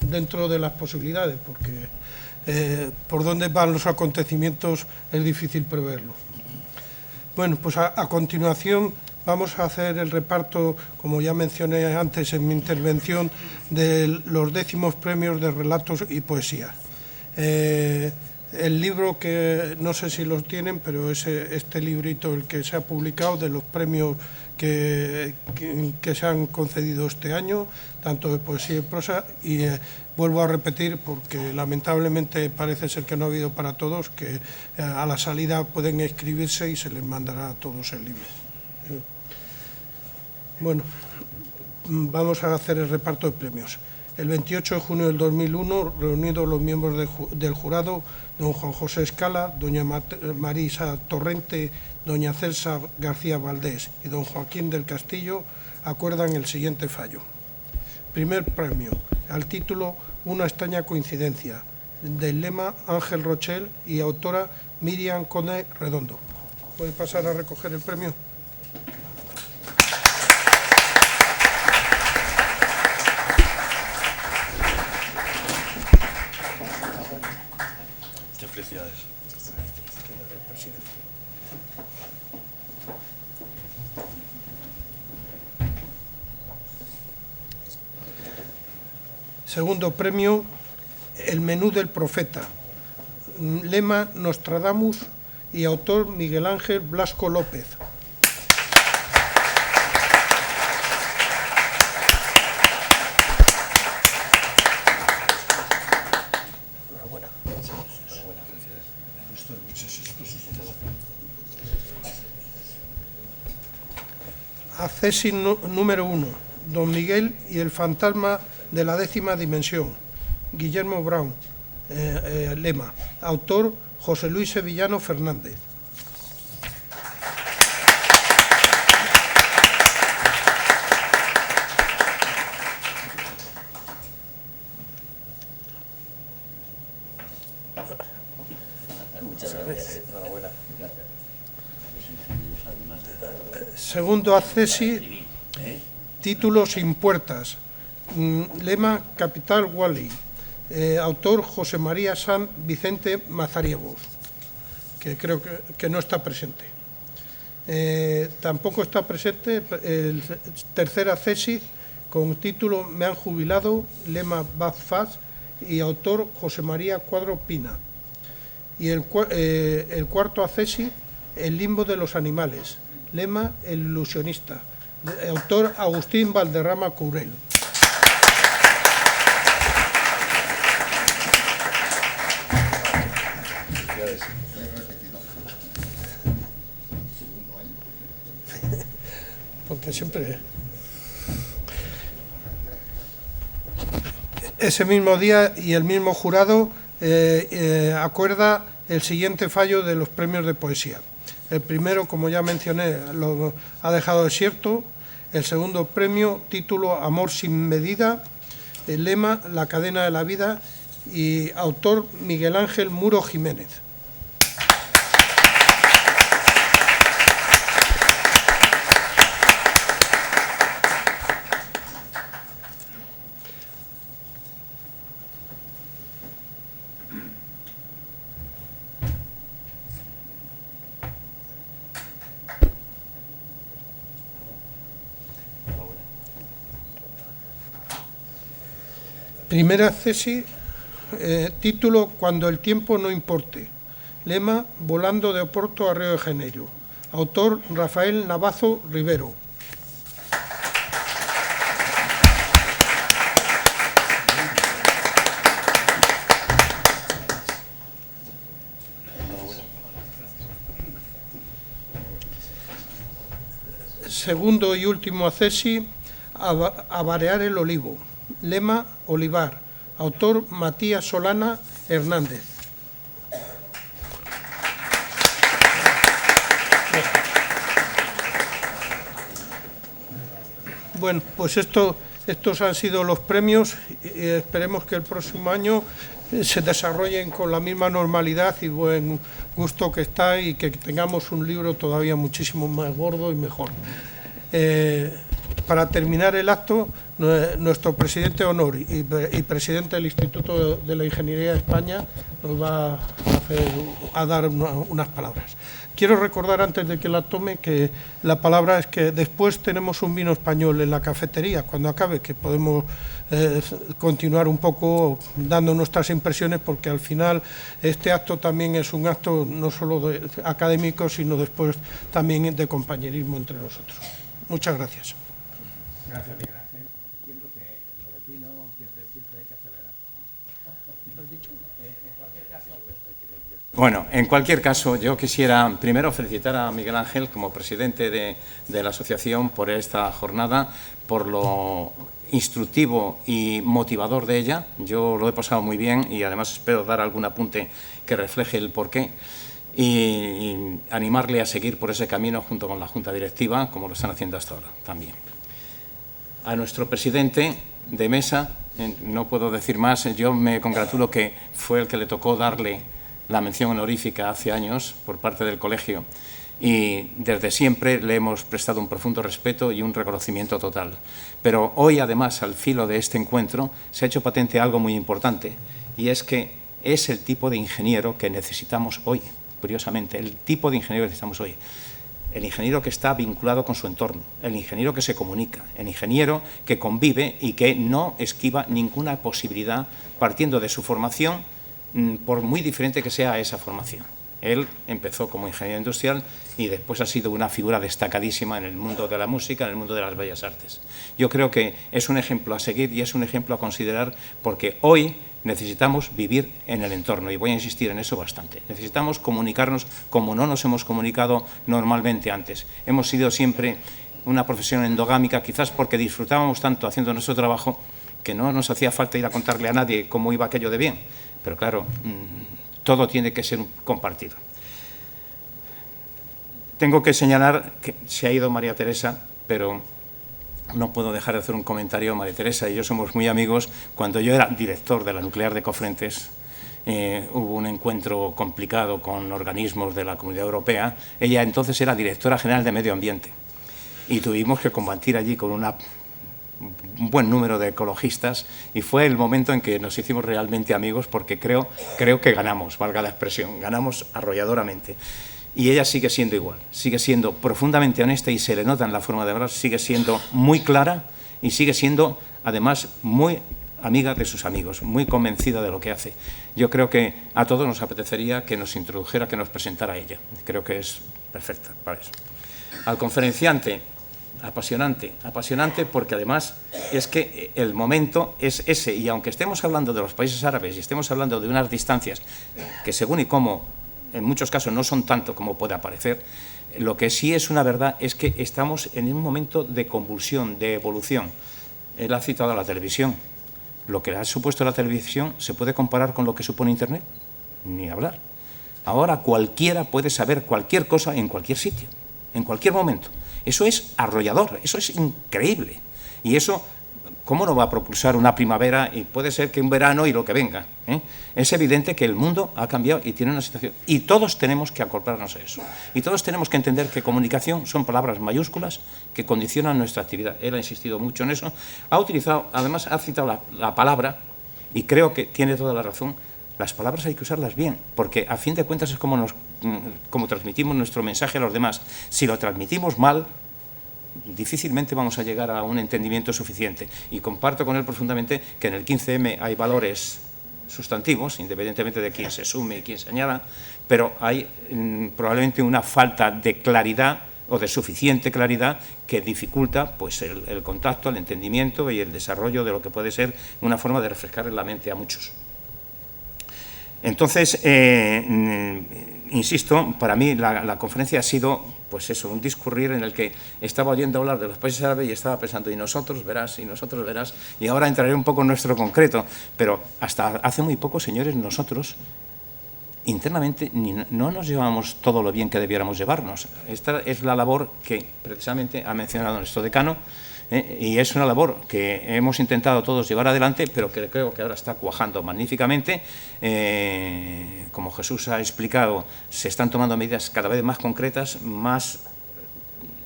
dentro de las posibilidades, porque por dónde van los acontecimientos es difícil preverlo. Bueno, pues a continuación vamos a hacer el reparto, como ya mencioné antes en mi intervención, de los 10º premios de relatos y poesía. El libro, que no sé si los tienen, pero es este librito el que se ha publicado de los premios que se han concedido este año, tanto de poesía y prosa, y vuelvo a repetir, porque lamentablemente parece ser que no ha habido para todos, que a la salida pueden inscribirse y se les mandará a todos el libro. Bueno, vamos a hacer el reparto de premios. El 28 de junio del 2001, reunidos los miembros del jurado, don Juan José Escala, doña Marisa Torrente, doña Celsa García Valdés y don Joaquín del Castillo, acuerdan el siguiente fallo. Primer premio, al título Una extraña coincidencia, del lema Ángel Rochel y autora Miriam Conde Redondo. ¿Puede pasar a recoger el premio? Muchas felicidades. Segundo premio, El menú del profeta, lema Nostradamus y autor Miguel Ángel Blasco López. Accesis número 1, Don Miguel y el fantasma de la 10ª dimensión, Guillermo Brown, lema, autor José Luis Sevillano Fernández. Segundo accesis, título Sin puertas, lema Capital Wally, autor José María San Vicente Mazariegos, que creo que no está presente. Tampoco está presente el tercer accesis, con título Me han jubilado, lema Bazfaz y autor José María Cuadro Pina. Y el cuarto accesis, El limbo de los animales, lema El ilusionista, autor Agustín Valderrama Courel. Porque siempre... Ese mismo día y el mismo jurado acuerda el siguiente fallo de los premios de poesía. El primero, como ya mencioné, lo ha dejado desierto. El segundo premio, título Amor sin medida, el lema La cadena de la vida y autor Miguel Ángel Muro Jiménez. Primera accesis, título Cuando el tiempo no importe, lema Volando de Oporto a Río de Janeiro, autor Rafael Navazo Rivero. Segundo y último accesis, Avarear el olivo, lema Olivar, autor Matías Solana Hernández. Bueno, pues estos han sido los premios y esperemos que el próximo año se desarrollen con la misma normalidad y buen gusto que está y que tengamos un libro todavía muchísimo más gordo y mejor. Para terminar el acto, nuestro presidente de honor y presidente del Instituto de la Ingeniería de España nos va a a dar unas palabras. Quiero recordar antes de que la tome que la palabra es que después tenemos un vino español en la cafetería, cuando acabe, que podemos continuar un poco dando nuestras impresiones, porque al final este acto también es un acto no solo académico, sino después también de compañerismo entre nosotros. Muchas gracias. Gracias, Miguel Ángel. Entiendo que lo del vino quiere decir que hay que acelerar. Bueno, en cualquier caso, yo quisiera primero felicitar a Miguel Ángel como presidente de la asociación por esta jornada, por lo instructivo y motivador de ella. Yo lo he pasado muy bien y además espero dar algún apunte que refleje el porqué y animarle a seguir por ese camino junto con la Junta Directiva, como lo están haciendo hasta ahora también. A nuestro presidente de mesa, no puedo decir más, yo me congratulo que fue el que le tocó darle la mención honorífica hace años por parte del colegio y desde siempre le hemos prestado un profundo respeto y un reconocimiento total. Pero hoy, además, al filo de este encuentro, se ha hecho patente algo muy importante y es que es el tipo de ingeniero que necesitamos hoy, curiosamente, el tipo de ingeniero que necesitamos hoy. El ingeniero que está vinculado con su entorno, el ingeniero que se comunica, el ingeniero que convive y que no esquiva ninguna posibilidad partiendo de su formación, por muy diferente que sea esa formación. Él empezó como ingeniero industrial y después ha sido una figura destacadísima en el mundo de la música, en el mundo de las bellas artes. Yo creo que es un ejemplo a seguir y es un ejemplo a considerar porque hoy necesitamos vivir en el entorno y voy a insistir en eso bastante. Necesitamos comunicarnos como no nos hemos comunicado normalmente antes. Hemos sido siempre una profesión endogámica, quizás porque disfrutábamos tanto haciendo nuestro trabajo que no nos hacía falta ir a contarle a nadie cómo iba aquello de bien. Pero claro, todo tiene que ser compartido. Tengo que señalar que se ha ido María Teresa, pero no puedo dejar de hacer un comentario. María Teresa y yo somos muy amigos. Cuando yo era director de la nuclear de Cofrentes, hubo un encuentro complicado con organismos de la Comunidad Europea. Ella entonces era directora general de Medio Ambiente y tuvimos que combatir allí con un buen número de ecologistas y fue el momento en que nos hicimos realmente amigos porque creo que ganamos, valga la expresión, ganamos arrolladoramente. Y ella sigue siendo igual, sigue siendo profundamente honesta y se le nota en la forma de hablar, sigue siendo muy clara y sigue siendo además muy amiga de sus amigos, muy convencida de lo que hace. Yo creo que a todos nos apetecería que nos introdujera, que nos presentara a ella. Creo que es perfecta para eso. Al conferenciante, apasionante porque además es que el momento es ese y aunque estemos hablando de los países árabes y estemos hablando de unas distancias que según y cómo en muchos casos no son tanto como puede parecer, lo que sí es una verdad es que estamos en un momento de convulsión, de evolución. Él ha citado a la televisión. Lo que ha supuesto la televisión se puede comparar con lo que supone Internet, ni hablar. Ahora cualquiera puede saber cualquier cosa en cualquier sitio, en cualquier momento. Eso es arrollador, eso es increíble. Y eso, ¿cómo no va a propulsar una primavera y puede ser que un verano y lo que venga? Es evidente que el mundo ha cambiado y tiene una situación. Y todos tenemos que acoplarnos a eso. Y todos tenemos que entender que comunicación son palabras mayúsculas que condicionan nuestra actividad. Él ha insistido mucho en eso. Ha utilizado, además ha citado la palabra, y creo que tiene toda la razón. Las palabras hay que usarlas bien, porque a fin de cuentas es como transmitimos nuestro mensaje a los demás. Si lo transmitimos mal, difícilmente vamos a llegar a un entendimiento suficiente. Y comparto con él profundamente que en el 15M hay valores sustantivos, independientemente de quién se sume y quién se añada, pero hay probablemente una falta de claridad o de suficiente claridad que dificulta pues, el contacto, el entendimiento y el desarrollo de lo que puede ser una forma de refrescar la mente a muchos. Entonces, insisto, para mí la conferencia ha sido, pues eso, un discurrir en el que estaba oyendo hablar de los países árabes y estaba pensando, y nosotros verás, y ahora entraré un poco en nuestro concreto, pero hasta hace muy poco, señores, nosotros internamente no nos llevamos todo lo bien que debiéramos llevarnos. Esta es la labor que precisamente ha mencionado nuestro decano, y es una labor que hemos intentado todos llevar adelante, pero que creo que ahora está cuajando magníficamente. Como Jesús ha explicado, se están tomando medidas cada vez más concretas, más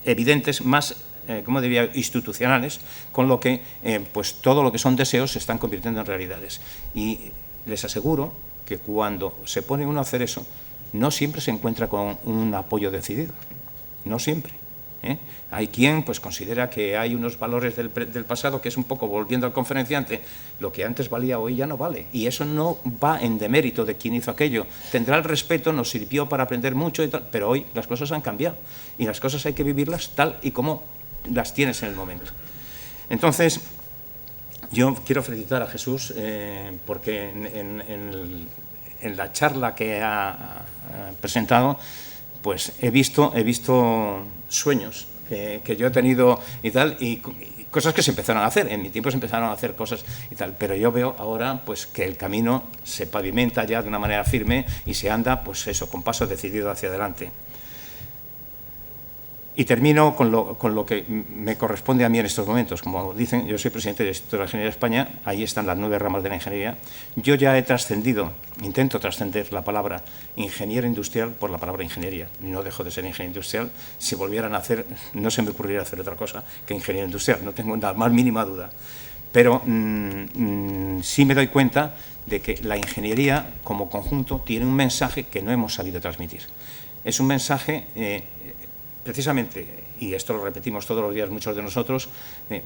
evidentes, más como diría, institucionales, con lo que pues todo lo que son deseos se están convirtiendo en realidades. Y les aseguro que cuando se pone uno a hacer eso, no siempre se encuentra con un apoyo decidido, no siempre. Hay quien pues considera que hay unos valores del pasado que es un poco, volviendo al conferenciante, lo que antes valía hoy ya no vale, y eso no va en demérito de quien hizo aquello. Tendrá el respeto, nos sirvió para aprender mucho y tal, pero hoy las cosas han cambiado y las cosas hay que vivirlas tal y como las tienes en el momento. Entonces, yo quiero felicitar a Jesús porque en la charla que ha presentado, pues he visto sueños que yo he tenido y tal, y cosas que se empezaron a hacer. En mi tiempo se empezaron a hacer cosas y tal, pero yo veo ahora pues que el camino se pavimenta ya de una manera firme y se anda, pues eso, con paso decidido hacia adelante. Y termino con lo que me corresponde a mí en estos momentos. Como dicen, yo soy presidente del Instituto de la Ingeniería de España, ahí están las 9 ramas de la ingeniería. Yo ya he trascendido, intento trascender la palabra ingeniero industrial por la palabra ingeniería. No dejo de ser ingeniero industrial. Si volvieran a hacer, no se me ocurriría hacer otra cosa que ingeniero industrial, no tengo la más mínima duda. Pero sí me doy cuenta de que la ingeniería como conjunto tiene un mensaje que no hemos sabido transmitir. Es un mensaje... precisamente, y esto lo repetimos todos los días muchos de nosotros,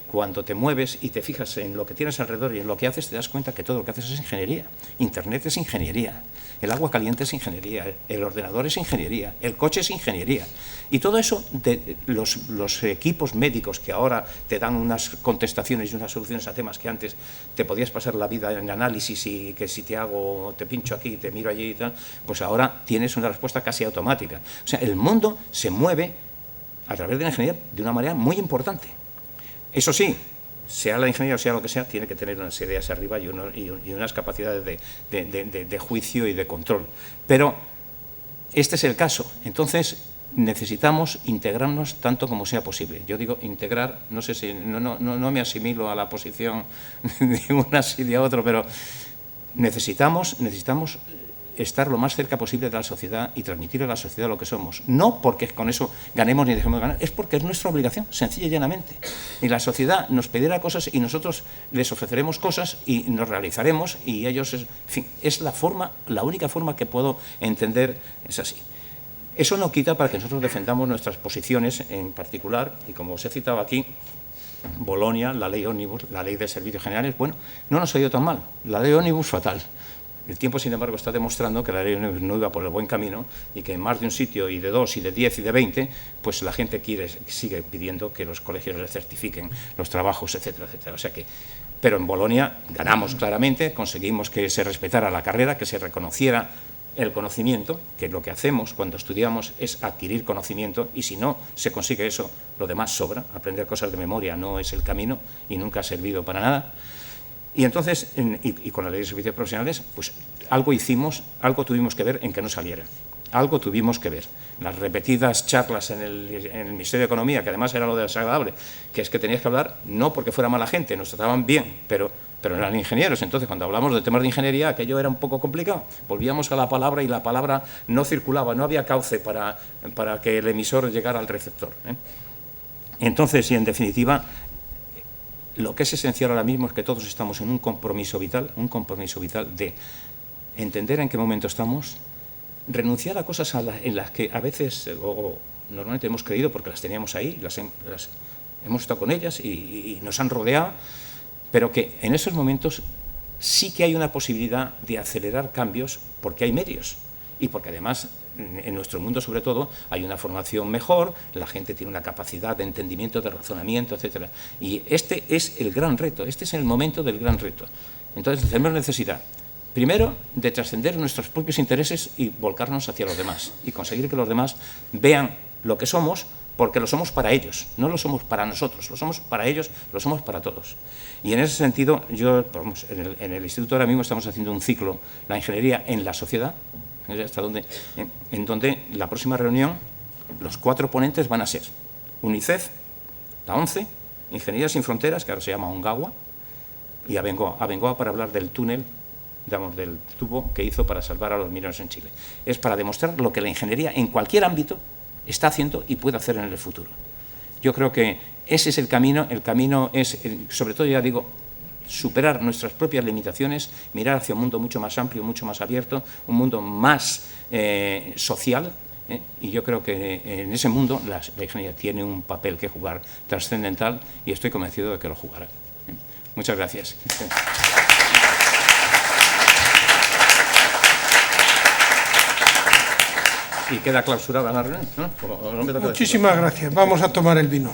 cuando te mueves y te fijas en lo que tienes alrededor y en lo que haces, te das cuenta que todo lo que haces es ingeniería. Internet es ingeniería, el agua caliente es ingeniería, el ordenador es ingeniería, el coche es ingeniería. Y todo eso, de los equipos médicos que ahora te dan unas contestaciones y unas soluciones a temas que antes te podías pasar la vida en análisis y que si te pincho aquí, te miro allí y tal, pues ahora tienes una respuesta casi automática. O sea, el mundo se mueve a través de la ingeniería de una manera muy importante. Eso sí, sea la ingeniería o sea lo que sea, tiene que tener unas ideas arriba y unas capacidades de juicio y de control. Pero este es el caso. Entonces, necesitamos integrarnos tanto como sea posible. Yo digo integrar, no sé si no me asimilo a la posición de una y de otro, pero necesitamos estar lo más cerca posible de la sociedad y transmitir a la sociedad lo que somos. No porque con eso ganemos ni dejemos de ganar, es porque es nuestra obligación, sencilla y llanamente. Y la sociedad nos pedirá cosas y nosotros les ofreceremos cosas y nos realizaremos y ellos, en fin, es la única forma que puedo entender, es así. Eso no quita para que nosotros defendamos nuestras posiciones en particular, y como os he citado aquí, Bolonia, la ley Ómnibus, la ley de servicios generales, bueno, no nos ha ido tan mal, la ley Ómnibus fatal. El tiempo, sin embargo, está demostrando que la ley no iba por el buen camino y que en más de un sitio, y de 2, y de 10, y de 20, pues la gente sigue pidiendo que los colegios les certifiquen los trabajos, etcétera, etcétera. O sea que, pero en Bolonia ganamos claramente, conseguimos que se respetara la carrera, que se reconociera el conocimiento, que lo que hacemos cuando estudiamos es adquirir conocimiento, y si no se consigue eso, lo demás sobra. Aprender cosas de memoria no es el camino y nunca ha servido para nada. Y entonces, y con la ley de servicios profesionales, pues algo hicimos, algo tuvimos que ver en que no saliera. Algo tuvimos que ver. Las repetidas charlas en el Ministerio de Economía, que además era lo desagradable, que es que tenías que hablar no porque fuera mala gente, nos trataban bien, pero eran ingenieros. Entonces, cuando hablamos de temas de ingeniería, aquello era un poco complicado. Volvíamos a la palabra y la palabra no circulaba, no había cauce para que el emisor llegara al receptor. Entonces, y en definitiva, lo que es esencial ahora mismo es que todos estamos en un compromiso vital de entender en qué momento estamos, renunciar a cosas en las que a veces, o normalmente hemos creído porque las teníamos ahí, hemos estado con ellas y nos han rodeado, pero que en esos momentos sí que hay una posibilidad de acelerar cambios porque hay medios y porque además en nuestro mundo sobre todo hay una formación mejor, la gente tiene una capacidad de entendimiento, de razonamiento, etcétera. Y este es el gran reto, este es el momento del gran reto. Entonces tenemos necesidad, primero, de trascender nuestros propios intereses y volcarnos hacia los demás y conseguir que los demás vean lo que somos, porque lo somos para ellos, no lo somos para nosotros, lo somos para ellos, lo somos para todos. Y en ese sentido, en el Instituto ahora mismo estamos haciendo un ciclo, la ingeniería en la sociedad, en donde la próxima reunión, los 4 ponentes van a ser UNICEF, la ONCE, Ingeniería Sin Fronteras, que ahora se llama ONGAWA, y Abengoa para hablar del túnel, digamos, del tubo que hizo para salvar a los mineros en Chile. Es para demostrar lo que la ingeniería en cualquier ámbito está haciendo y puede hacer en el futuro. Yo creo que ese es el camino es, sobre todo ya digo, superar nuestras propias limitaciones, mirar hacia un mundo mucho más amplio, mucho más abierto, un mundo más social, y yo creo que en ese mundo la ingeniería tiene un papel que jugar trascendental y estoy convencido de que lo jugará. Muchas gracias. Y queda clausurada la reunión, ¿no? Muchísimas gracias. Vamos a tomar el vino.